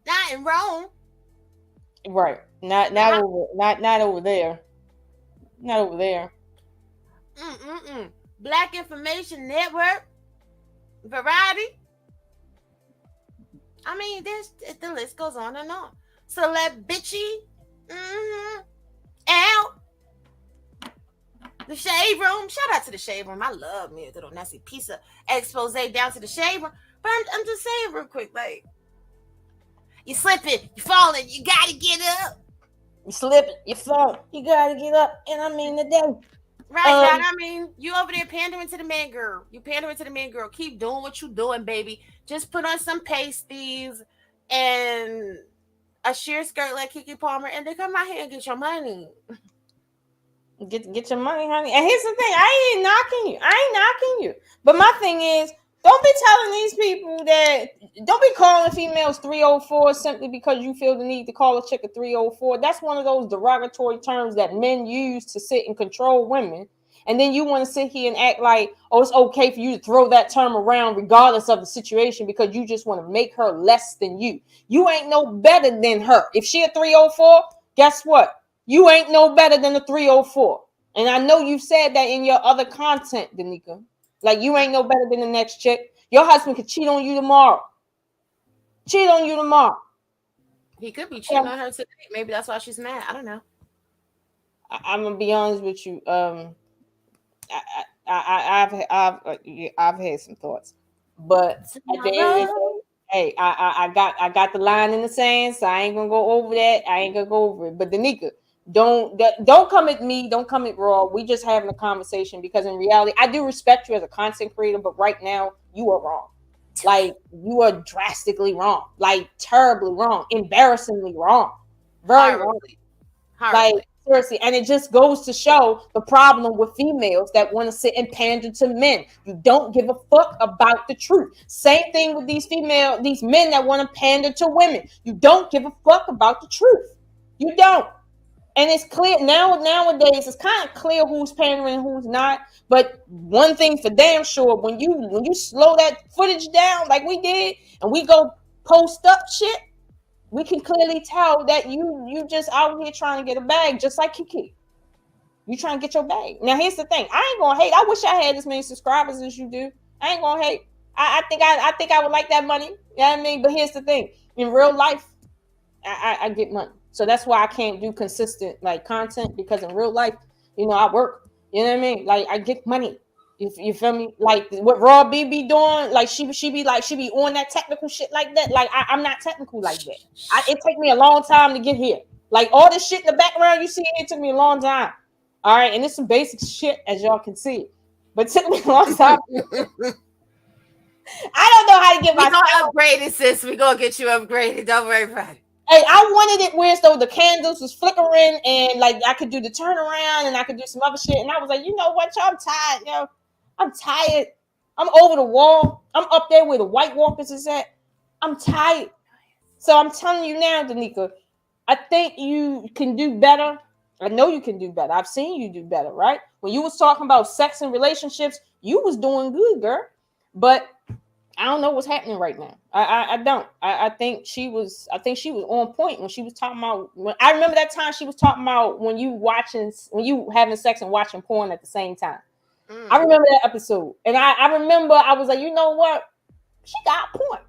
Not in Rome. Right. Not over there. Not over there. Black Information Network. Variety. I mean, the list goes on and on. Celeb Bitchy. Al. The Shade Room. Shout out to the Shade Room. I love me a little nasty piece of expose down to the Shade Room. But I'm just saying real quick, like, you slipping, you falling, you gotta get up. You slipping, you falling, you gotta get up. And I mean the day. Right, now, I mean, you over there pandering to the man girl. You pandering to the man girl. Keep doing what you doing, baby. Just put on some pasties and a sheer skirt like Keke Palmer, and then come out here and get your money. Get your money, honey. And here's the thing: I ain't knocking you. But my thing is, Don't be telling these people that. Don't be calling females 304 simply because you feel the need to call a chick a 304. That's one of those derogatory terms that men use to sit and control women. And then you want to sit here and act like, oh, it's okay for you to throw that term around regardless of the situation because you just want to make her less than you. You ain't no better than her. If she a 304, guess what? You ain't no better than a 304. And I know you said that in your other content, Danica. Like, you ain't no better than the next chick. Your husband could cheat on you tomorrow. Cheat on you tomorrow. He could be cheating on her today. Maybe that's why she's mad. I don't know. I'm gonna be honest with you. I've had some thoughts, but at the end of the day, hey, I got the line in the sand, so I ain't gonna go over that. I ain't gonna go over it. But Danica, don't come at me. Don't come at Raw. We just having a conversation because in reality, I do respect you as a content creator, but right now you are wrong. Like, you are drastically wrong, like terribly wrong, embarrassingly wrong, very wrong. Like, seriously, and it just goes to show the problem with females that want to sit and pander to men. You don't give a fuck about the truth. Same thing with these men that want to pander to women. You don't give a fuck about the truth. You don't. And it's clear nowadays, it's kind of clear who's pandering and who's not. But one thing for damn sure, when you slow that footage down like we did, and we go post up shit, we can clearly tell that you just out here trying to get a bag, just like Keke. You trying to get your bag. Now here's the thing. I ain't gonna hate. I wish I had as many subscribers as you do. I ain't gonna hate. I think I would like that money. You know what I mean? But here's the thing. In real life, I get money. So that's why I can't do consistent like content, because in real life, I work. You know what I mean? Like, I get money. You feel me? Like what Raw B be doing, like she be on that technical shit like that. Like, I'm not technical like that. It take me a long time to get here. Like, all this shit in the background you see, it took me a long time. All right, and it's some basic shit as y'all can see, but it took me a long time. I don't know how to get my. We gonna upgrade it, sis. We gonna get you upgraded. Don't worry about it. Hey, I wanted it where so the candles was flickering and like I could do the turnaround and I could do some other shit. And I was like, you know what, y'all, I'm tired, yo. I'm tired. I'm over the wall. I'm up there where the White Walkers is at. I'm tired. So I'm telling you now, Danica, I think you can do better. I know you can do better. I've seen you do better, right? When you was talking about sex and relationships, you was doing good, girl. But I don't know what's happening right now. I don't. I think she was on point when she was talking about. I remember that time she was talking about when you having sex and watching porn at the same time. I remember that episode, and I remember I was like, you know what, she got a point.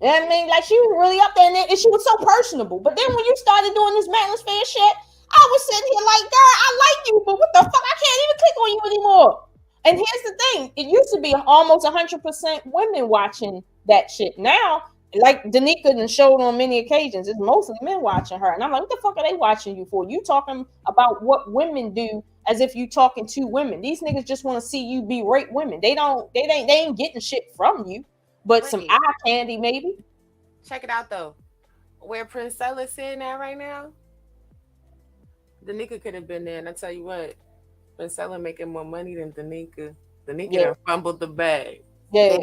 You know what I mean? Like, she was really up there, and she was so personable. But then when you started doing this manosphere shit, I was sitting here like, girl, I like you, but what the fuck? I can't even click on you anymore. And here's the thing. It used to be almost 100% women watching that shit. Now, like Danica done showed on many occasions, it's mostly men watching her. And I'm like, what the fuck are they watching you for? You talking about what women do as if you talking to women. These niggas just want to see you berate women. They ain't getting shit from you, but some eye candy maybe. Check it out though. Where Prince Stella's sitting at right now, Danica could have been there, and I tell you what, Prince Stella making more money than Danica. Danica fumbled the bag. Yeah,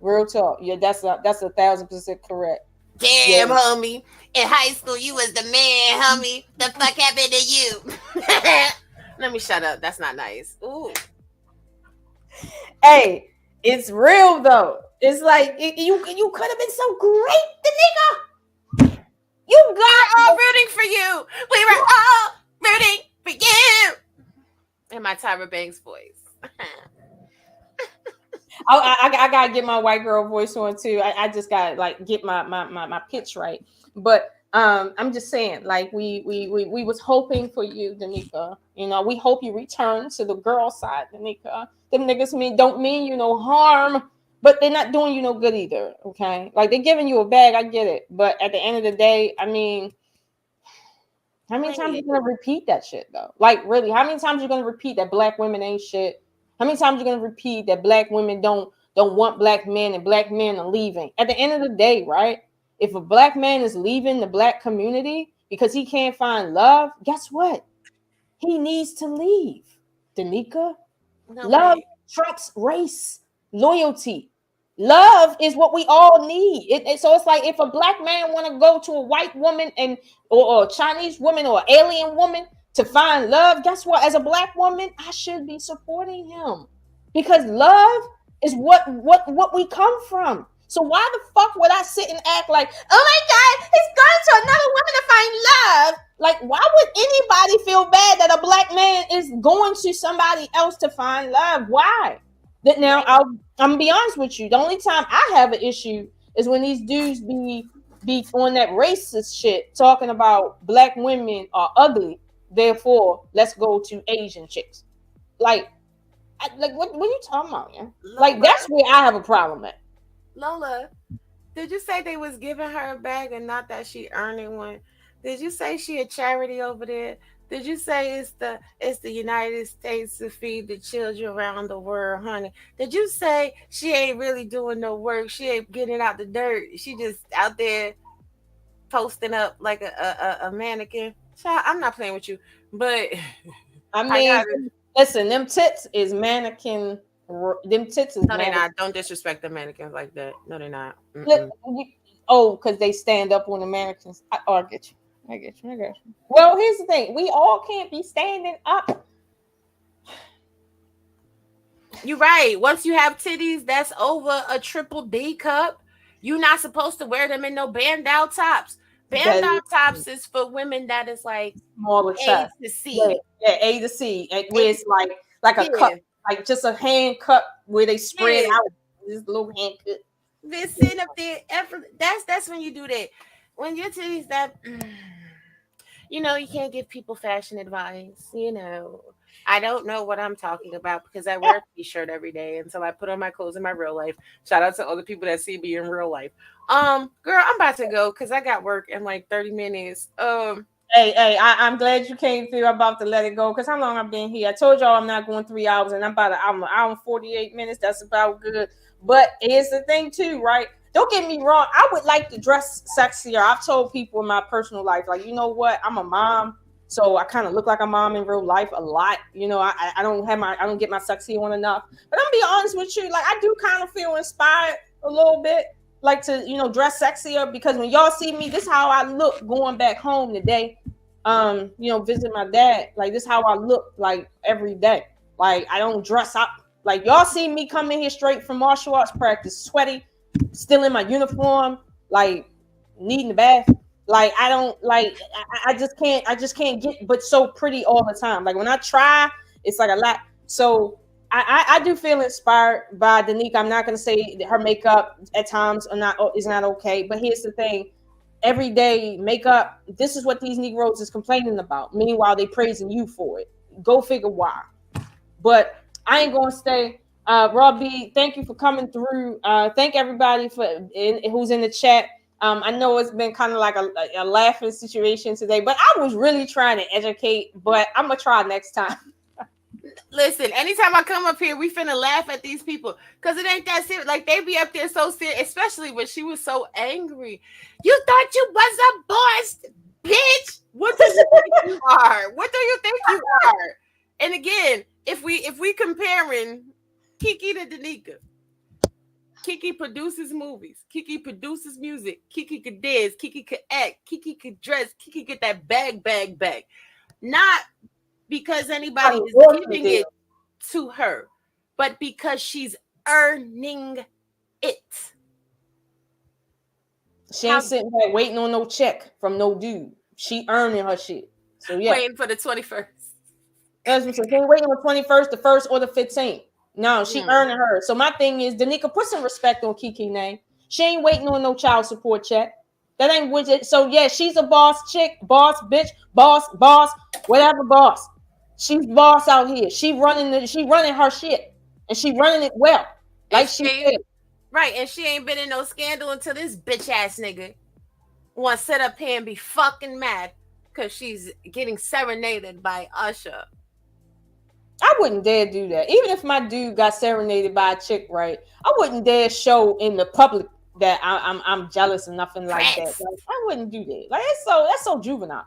real talk. Yeah, that's 1,000% correct. Damn, homie. In high school, you was the man, homie. The fuck happened to you? Let me shut up. That's not nice. Ooh. Hey, it's real though. It's like you could have been so great, Danica. You got all rooting for you. We were all rooting for you. In my Tyra Banks voice. I gotta get my white girl voice on too. I just gotta like get my pitch right. But I'm just saying, like we was hoping for you, Danica. We hope you return to the girl side, Danica. Them niggas don't mean you no harm, but they're not doing you no good either. Okay, like they're giving you a bag. I get it, but at the end of the day, I mean, how many times are you gonna repeat that shit though? Like, really, how many times are you gonna repeat that black women ain't shit? How many times are you gonna repeat that black women don't want black men and black men are leaving? At the end of the day, right? If a black man is leaving the black community because he can't find love, guess what? He needs to leave. Danica, love trumps race, loyalty. Love is what we all need. So it's like if a black man want to go to a white woman or a Chinese woman or alien woman to find love, guess what? As a black woman, I should be supporting him because love is what we come from. So why the fuck would I sit and act like, oh my God, he's going to another woman to find love? Like, why would anybody feel bad that a black man is going to somebody else to find love? Why? That now I'm gonna be honest with you. The only time I have an issue is when these dudes be on that racist shit, talking about black women are ugly. Therefore, let's go to Asian chicks. Like what are you talking about, man? Like that's where I have a problem at. Lola, did you say they was giving her a bag and not that she earning one? Did you say she a charity over there? Did you say it's the United States to feed the children around the world, honey? Did you say she ain't really doing no work? She ain't getting out the dirt. She just out there posting up like a mannequin. Child, I'm not playing with you, but I mean, listen, them tits is mannequin. Them tits is no, they're not. Don't disrespect the mannequins like that. No, they're not. Because they stand up on the mannequins. I get you. I get you. Well, here's the thing. We all can't be standing up. You're right. Once you have titties that's over a triple D cup, you're not supposed to wear them in no band-out tops. Band-out tops is for women that is like smaller A to C. Yeah, A to C. Where it's like a cup, like just a hand cup where they spread out. This little hand cut. Been sitting up there. That's when you do that. When your titties that... You can't give people fashion advice. I don't know what I'm talking about because I wear a t-shirt every day until I put on my clothes in my real life. Shout out to other people that see me in real life. Girl, I'm about to go because I got work in like 30 minutes. Hey, I'm glad you came through. I'm about to let it go because how long I've been here? I told y'all I'm not going 3 hours and I'm about an hour and 48 minutes. That's about good. But here's the thing too, right? Don't get me wrong. I would like to dress sexier. I've told people in my personal life, like, you know what? I'm a mom, so I kind of look like a mom in real life a lot. I don't get my sexy on enough. But I'm be honest with you, like I do kind of feel inspired a little bit, like to dress sexier because when y'all see me, this is how I look going back home today. Visit my dad. Like this is how I look like every day. Like I don't dress up. Like y'all see me coming here straight from martial arts practice, sweaty. Still in my uniform, like needing the bath. Like I don't like I just can't get but so pretty all the time. Like when I try, it's like a lot. So I do feel inspired by Danica. I'm not gonna say that her makeup at times is not okay, but here's the thing. Everyday makeup, this is what these Negroes is complaining about. Meanwhile, they praising you for it. Go figure why. But I ain't gonna stay. Rob B, thank you for coming through. Thank everybody who's in the chat. I know it's been kind of like a laughing situation today, but I was really trying to educate, but I'm going to try next time. Listen, anytime I come up here, we finna laugh at these people because it ain't that serious. Like they be up there so serious, especially when she was so angry. You thought you was a boss, bitch. What do you think you are? What do you think you are? And again, if we comparing Keke to Danica. Keke produces movies. Keke produces music. Keke could dance. Keke could act. Keke could dress. Keke get that bag. Not because anybody is giving it to her, but because she's earning it. She ain't sitting back waiting on no check from no dude. She earning her shit. So yeah. Waiting for the 21st. She ain't waiting on the 21st, the 1st, or the 15th. No, she earning her. So my thing is, Danica, put some respect on Keke name. She ain't waiting on no child support check. That ain't with it. So yeah, she's a boss chick, boss bitch, boss, whatever boss. She's boss out here. She running her shit, and she running it well, like she said. Right, and she ain't been in no scandal until this bitch ass nigga want to sit up here and be fucking mad because she's getting serenaded by Usher. I wouldn't dare do that. Even if my dude got serenaded by a chick, right? I wouldn't dare show in the public that I'm jealous or nothing like that. Like, I wouldn't do that. Like that's so juvenile.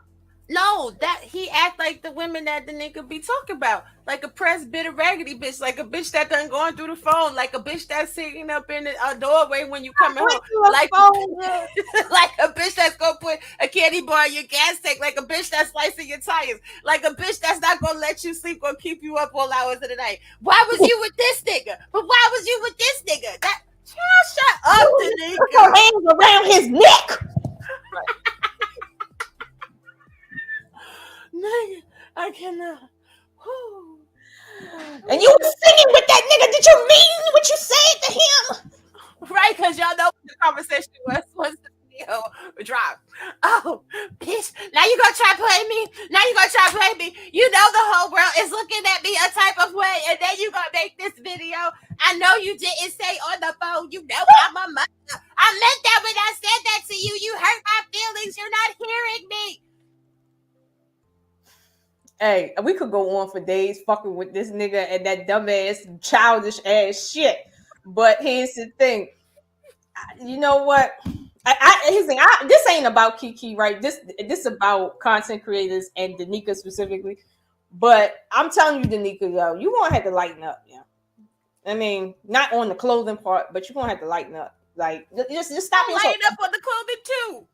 No, that he act like the women that the nigga be talking about, like a press bit of raggedy bitch, like a bitch that done going through the phone, like a bitch that's sitting up in the doorway when you coming home, like like a bitch that's gonna put a candy bar in your gas tank, like a bitch that's slicing your tires, like a bitch that's not gonna let you sleep, gonna keep you up all hours of the night. Why was you with this nigga? But why was you with this nigga? That child, shut up, the nigga. Put your hands around his neck. Nigga, I cannot. Whew. And you were singing with that nigga. Did you mean what you said to him? Right, because y'all know what the conversation was once the video dropped. Oh, bitch, now you gonna try to play me? Now you gonna try to play me? You know the whole world is looking at me a type of way, and then you gonna make this video. I know you didn't say on the phone, you know I'm a mother. I meant that when I said that to you. You hurt my feelings. You're not hearing me. Hey, we could go on for days fucking with this nigga and that dumbass, childish ass shit. But here's the thing. You know what? Here's the thing. This ain't about Keke, right? This about content creators and Danica specifically. But I'm telling you, Danica, yo, you gonna have to lighten up, yeah. I mean, not on the clothing part, but you're gonna have to lighten up. Like, just stop yourself. Lighten up on the clothing too.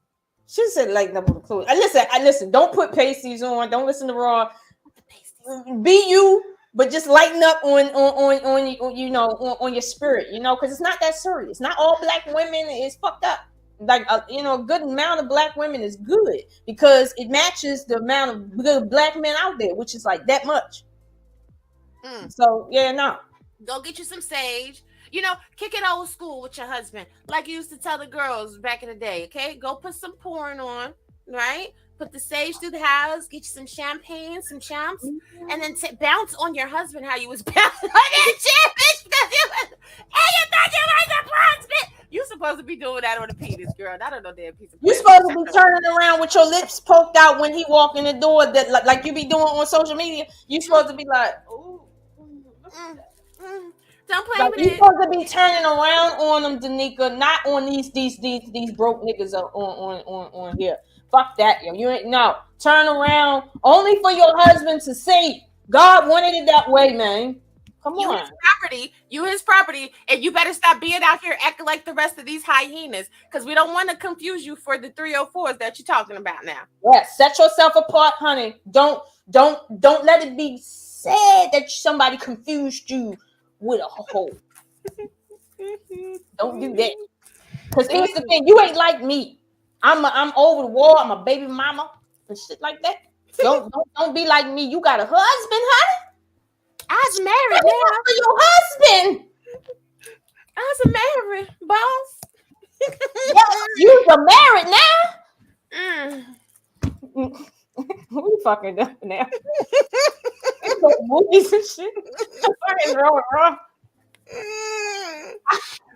She said lighten up on the clothing. I listen. Don't put pasties on. Don't listen to Raw. Be you, but just lighten up on you know on your spirit, you know, because it's not that serious. Not all black women is fucked up. Like you know, a good amount of black women is good because it matches the amount of good black men out there, which is like that much. So yeah, no. Go get you some sage. You know, kick it old school with your husband, like you used to tell the girls back in the day. Okay, go put some porn on, right? Put the sage through the house, get you some champagne, some champs, and then bounce on your husband how you was bouncing on that chair, bitch, because you was, hey, you thought you was a bronze, bitch. You supposed to be doing that on a penis, girl. I don't know damn piece of. You supposed to be turning around with your lips poked out when he walk in the door, that like you be doing on social media. You supposed to be like, ooh. Don't play Like, with you it. supposed to be turning around on them, Danica, not on these broke niggas on here. Fuck that, yo. You ain't no turn around only for your husband to see. God wanted it that way, man. Come You on. his property, and you better stop being out here acting like the rest of these hyenas, because we don't want to confuse you for the 304s that you're talking about now. Yeah, set yourself apart, honey. Don't let it be said that somebody confused you with a hoe. Don't do that. Because here's the thing, you ain't like me. I'm over the wall. I'm a baby mama and shit like that. Don't be like me. You got a husband, honey. I was married now. For your husband. I was married, boss. Yeah, you are married now. We fucking up now. Movies and shit. Fucking wrong.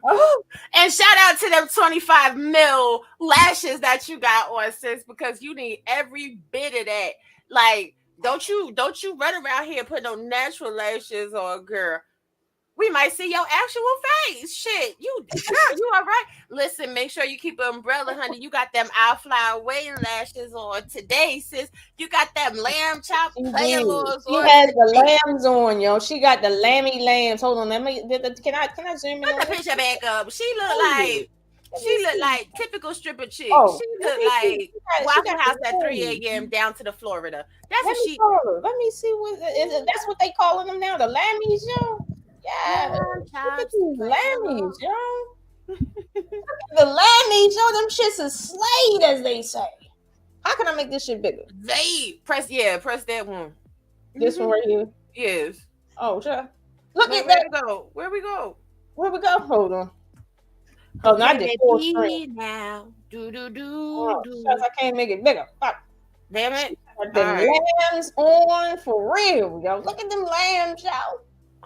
Oh, and shout out to them 25 mil lashes that you got on, sis, because you need every bit of that. Like, don't you run around here put no natural lashes on, girl. We might see your actual face. Shit, you all right? Listen, make sure you keep an umbrella, honey. You got them I Fly Away lashes on today, sis. You got them lamb chop playalors She on. has the lambs on, yo. She got the lammy lambs. Hold on, can I zoom in? Put the picture back up. She look like typical stripper chick. Oh, she look like Waffle House at 3 a.m. down to the Florida. That's what she. Let me see what that's what they calling them now. The lammies, yo. Yeah, look at these lammies, yo. The lammies, yo. Them shits is slayed, as they say. How can I make this shit bigger? Press that one. This one right here. Yes. Oh, sure. Look at that. Where we go? Hold on. Oh, not the full screen. Now. I can't make it bigger. Fuck. Damn it. The lambs on for real, yo. Look at them lambs, yo.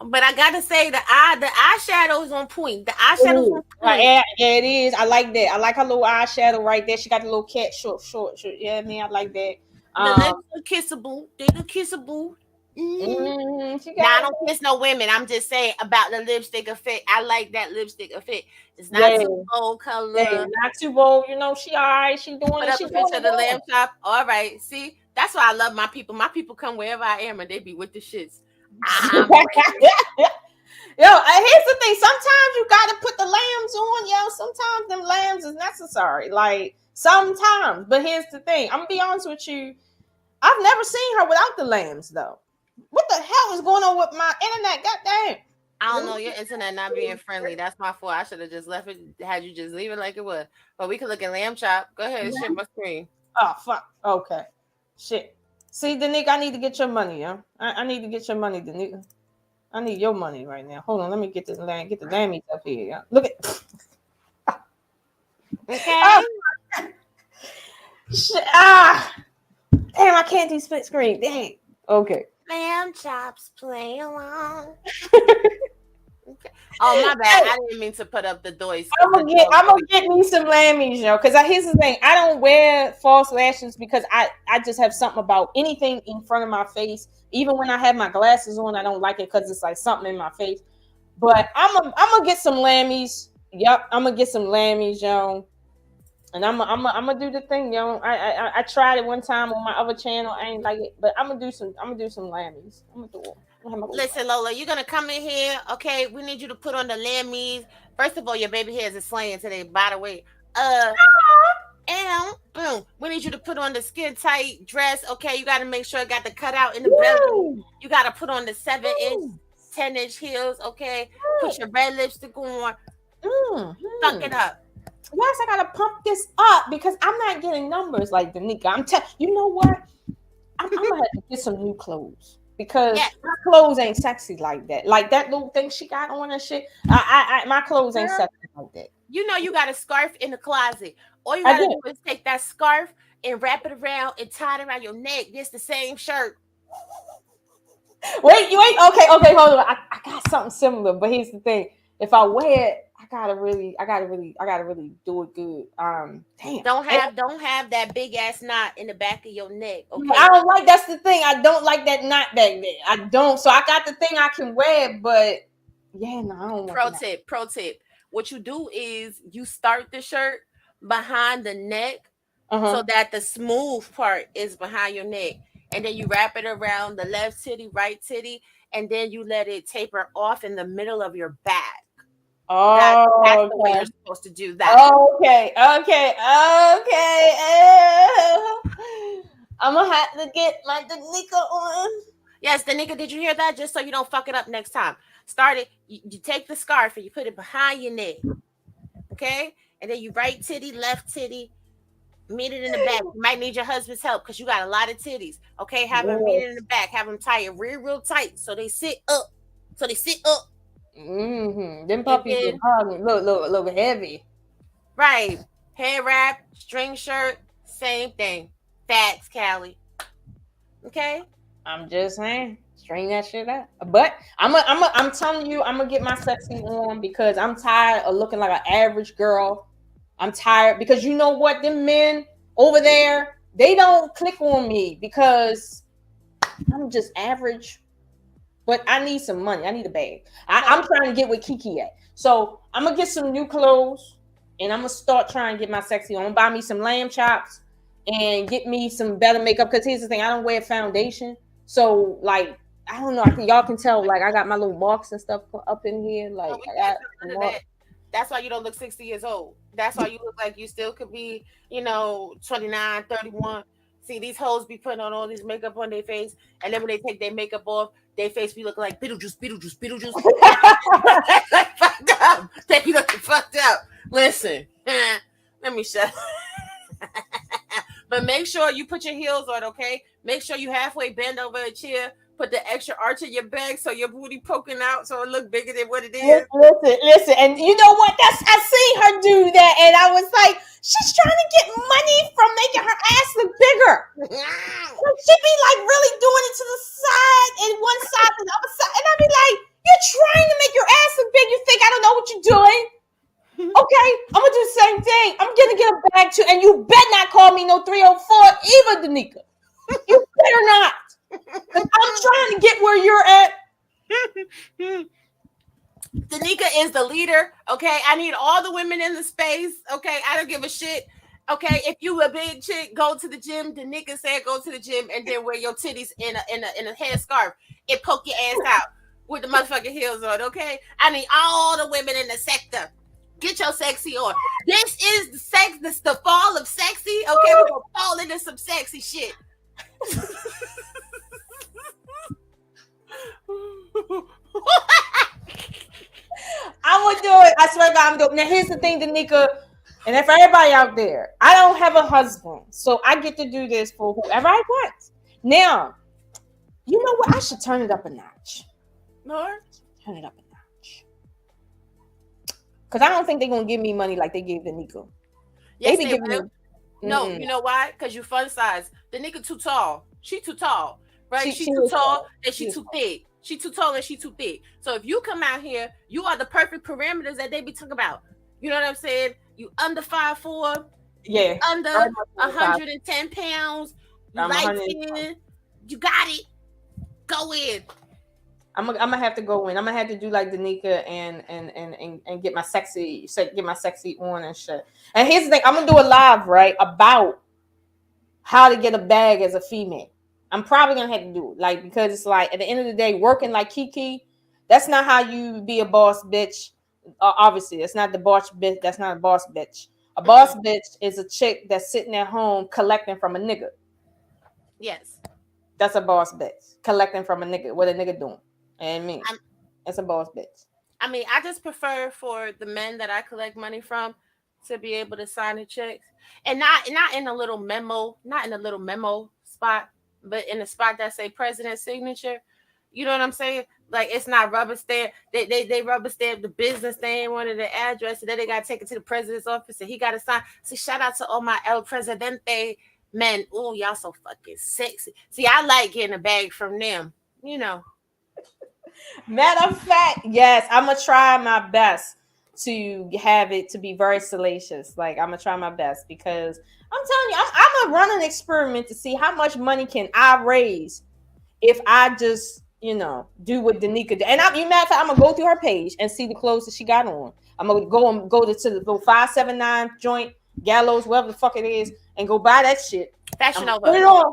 But I gotta say the eyeshadow's on point. The eyeshadow's on point. Yeah, it is. I like that. I like her little eyeshadow right there. She got the little cat short. Yeah, I mean, I like that. The lips are kissable. They look kissable. I don't kiss no women. I'm just saying about the lipstick effect. I like that lipstick effect. It's not too bold color. Yeah, not too bold. You know, she all right. She doing Put it. up a picture of the lamb chop. All right. See, That's why I love my people. My people come wherever I am and they be with the shits. Yo, here's the thing. Sometimes you gotta put the lambs on, yo. Sometimes them lambs is necessary. Like sometimes. But here's the thing. I'm gonna be honest with you. I've never seen her without the lambs though. What the hell is going on with my internet? Goddamn. I don't know, your internet not being friendly. That's my fault. I should have just left it, had you just leave it like it was. But we could look at lamb chop. Go ahead, share my screen. Oh fuck. Okay. Shit. See, Danica, I need to get your money, yo. I need to get your money, Danica. I need your money right now. Hold on, let me get the lammies up here. Yo. Look at. Okay. Shit. Damn, I can't do split screen. Dang. Okay. Lamb chops play along. Okay. Oh my bad. I didn't mean to put up the doors. I'm gonna get me some lammies, yo. Because here's the thing, I don't wear false lashes because I just have something about anything in front of my face. Even when I have my glasses on, I don't like it because it's like something in my face. But I'm gonna get some lammies. Yep, I'm gonna get some lammies, yo. And I'm gonna do the thing, yo. I tried it one time on my other channel. I ain't like it, but I'm gonna do some lammies. I'm gonna do it. Listen, Lola, you're gonna come in here, okay? We need you to put on the lammies. First of all, your baby hairs is slaying today, by the way. And boom, we need you to put on the skin tight dress, okay? You got to make sure it got the cutout in the belly. You got to put on the 7-inch, 10-inch heels, okay? Put your red lipstick on. Suck it up. Yes, I gotta pump this up because I'm not getting numbers like Danica. You know what? I'm gonna have to get some new clothes because my clothes ain't sexy like that. Like that little thing she got on and shit. My clothes ain't sexy like that. You know you got a scarf in the closet. All you gotta do is take that scarf and wrap it around and tie it around your neck. It's the same shirt. Wait. Okay, hold on. I got something similar, but here's the thing. If I wear it, I gotta really do it good. Damn. Don't have that big ass knot in the back of your neck. Okay. I don't like. That's the thing. I don't like that knot back there. I don't. So I got the thing I can wear, but yeah, no, I don't. Pro tip. What you do is you start the shirt behind the neck, so that the smooth part is behind your neck, and then you wrap it around the left titty, right titty, and then you let it taper off in the middle of your back. That's the way you're supposed to do that. Okay. I'm gonna have to get my Danica on. Yes, Danica, did you hear that? Just so you don't fuck it up next time. Start it. You take the scarf and you put it behind your neck. Okay? And then you right titty, left titty, meet it in the back. You might need your husband's help because you got a lot of titties. Okay? Have them meet it in the back. Have them tie it real tight so they sit up. Them puppies look heavy. Right. Hair wrap, string shirt, same thing. Fats, Callie. Okay? I'm just saying, string that shit out. But I'm telling you, I'm gonna get my sexy on because I'm tired of looking like an average girl. I'm tired because you know what? Them men over there, they don't click on me because I'm just average. But I need some money. I need a bag. I'm trying to get with Keke at. So I'm gonna get some new clothes and I'm gonna start trying to get my sexy on. I'm gonna buy me some lamb chops and get me some better makeup. Because here's the thing, I don't wear foundation. So like, I don't know. I think y'all can tell, like I got my little marks and stuff up in here. Like I got that's why you don't look 60 years old. That's why you look like you still could be, 29, 31. See, these hoes be putting on all this makeup on their face, and then when they take their makeup off, their face be looking like Beetlejuice. Fucked up. They be looking fucked up. Listen, let me shut up. But make sure you put your heels on, okay? Make sure you halfway bend over a chair. Put the extra arch in your back so your booty poking out so it look bigger than what it is. Listen. And you know what? I seen her do that, and I was like, she's trying to get money from making her ass look bigger. She be like really doing it to the side and one side and the other side. And I be like, you're trying to make your ass look big. You think I don't know what you're doing? Okay, I'm gonna do the same thing. I'm gonna get a bag too, and you better not call me no 304 either, Danica. You better not. I'm trying to get where you're at. Danica is the leader. Okay, I need all the women in the space. Okay, I don't give a shit. Okay, if you a big chick, go to the gym. The nigga said go to the gym and then wear your titties in a headscarf and poke your ass out with the motherfucking heels on. Okay, I need all the women in the sector. Get your sexy on. This is the sex. This the fall of sexy. Okay, we're gonna fall into some sexy shit. I would do it. I swear to God, I'm doing. Now here's the thing, Danica, and for everybody out there, I don't have a husband, so I get to do this for whoever I want. Now, you know what? I should turn it up a notch. Lord, Turn it up a notch. Because I don't think they're gonna give me money like they gave Danica. yes, They be they giving will. me. No, Mm-mm. you know why? Because you fun size. The nigga too tall. She too tall. Right? She She too is tall tall. and She she is too tall. thick. She too tall and she too thick. So if you come out here, you are the perfect parameters that they be talking about. You know what I'm saying? You under 5'4", Yeah. under I'm 110 pounds, you I'm light 100. skin, you got it. Go in. I'm gonna have to go in. I'm gonna have to do like Danica and get my sexy on and shit. And here's the thing, I'm gonna do a live right about how to get a bag as a female. I'm probably gonna have to do it, like, because it's like at the end of the day, working like Keke, that's not how you be a boss bitch. Obviously, it's not the boss bitch. That's not a boss bitch. A boss bitch is a chick that's sitting at home collecting from a nigga. Yes. That's a boss bitch collecting from a nigga. What a nigga doing? And me, it's a boss bitch. I mean, I just prefer for the men that I collect money from to be able to sign the checks, and not in a little memo, not in a little memo spot, but in a spot that say president signature. You know what I'm saying? Like, it's not rubber stamp. They rubber stamp the business name, one of the address, and then they gotta take it to the president's office, and he gotta sign. So shout out to all my El Presidente men. Oh, y'all so fucking sexy. See, I like getting a bag from them. You know. Matter of fact, yes, I'm gonna try my best to have it to be very salacious. Like, I'm gonna try my best because I'm telling you, I'm gonna run an experiment to see how much money can I raise if I just, do what Danica did. And you matter of fact, I'm gonna go through her page and see the clothes that she got on. I'm gonna go to the little 579 joint, Gallows, whatever the fuck it is, and go buy that shit. Fashion I'm gonna over. put it on.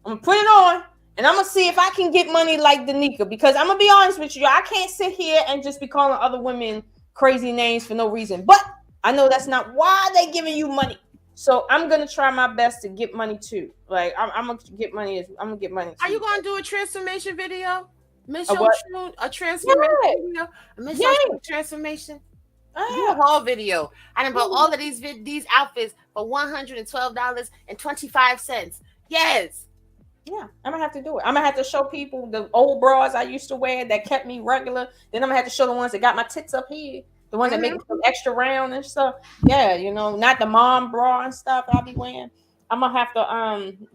I'm gonna put it on. And I'm gonna see if I can get money like Danica, because I'm gonna be honest with you, I can't sit here and just be calling other women crazy names for no reason. But I know that's not why they giving you money. So I'm gonna try my best to get money too. Like, I'm gonna get money. I'm gonna get money. Are you gonna do a transformation video, Ms A what? Oshun? A transformation Yeah. video, a Ms Yeah. Oshun transformation. Do a whole video. I done bought all of these outfits for $112.25. Yes. Yeah, I'm gonna have to do it. I'm gonna have to show people the old bras I used to wear that kept me regular. Then I'm gonna have to show the ones that got my tits up here, the ones that make it extra round and stuff. Yeah, not the mom bra and stuff I'll be wearing. I'm gonna have to, I'm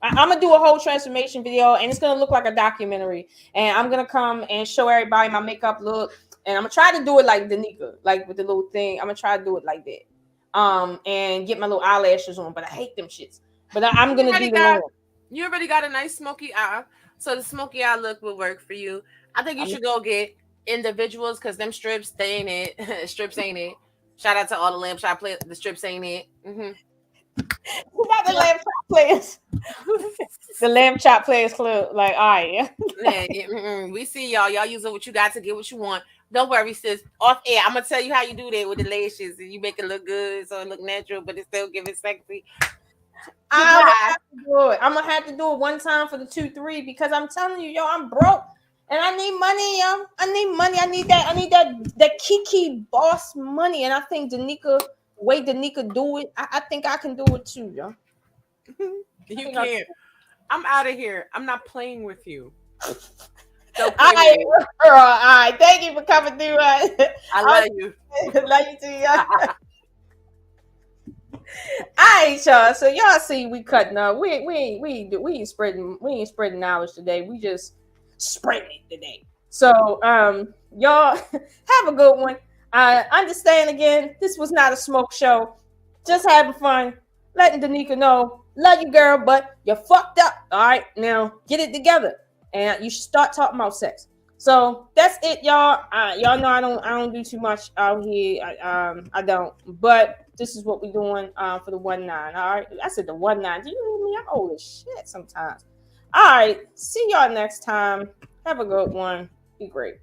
gonna do a whole transformation video, and it's gonna look like a documentary. And I'm gonna come and show everybody my makeup look, and I'm gonna try to do it like Danica, like with the little thing. I'm gonna try to do it like that. And get my little eyelashes on, but I hate them shits. But I'm gonna do the long. You already got a nice smoky eye, so the smoky eye look will work for you. I think you should go get individuals, because them strips, they ain't it. Strips ain't it. Shout out to all the lamb chop players. The strips ain't it. Who got the lamb chop players? The lamb chop players club. Like, all right. We see y'all. Y'all using what you got to get what you want. Don't worry, sis. Off air, I'm gonna tell you how you do that with the lashes, and you make it look good, so it look natural, but it still give it sexy. I'm gonna have to do it one time for the 2-3, because I'm telling you, I'm broke and I need money, yo. I need money. I need that Keke boss money. And I think Danica do it, I think I can do it too, yo. You can't. I'm out of here. I'm not playing with you. All right, girl. All right. Thank you for coming through. I love you. Love you too, yo. All right, y'all. So y'all see, we cutting up. We ain't spreading knowledge today. We just spreading it today. So y'all have a good one. Understand again, this was not a smoke show. Just having fun. Letting Danica know, love you, girl, but you're fucked up. All right, now get it together, and you should start talking about sex. So that's it, y'all. Y'all know I don't do too much out here. I don't, but this is what we're doing for the 1-9. All right. I said the 1-9. Do you hear me? I'm old as shit sometimes. All right. See y'all next time. Have a good one. Be great.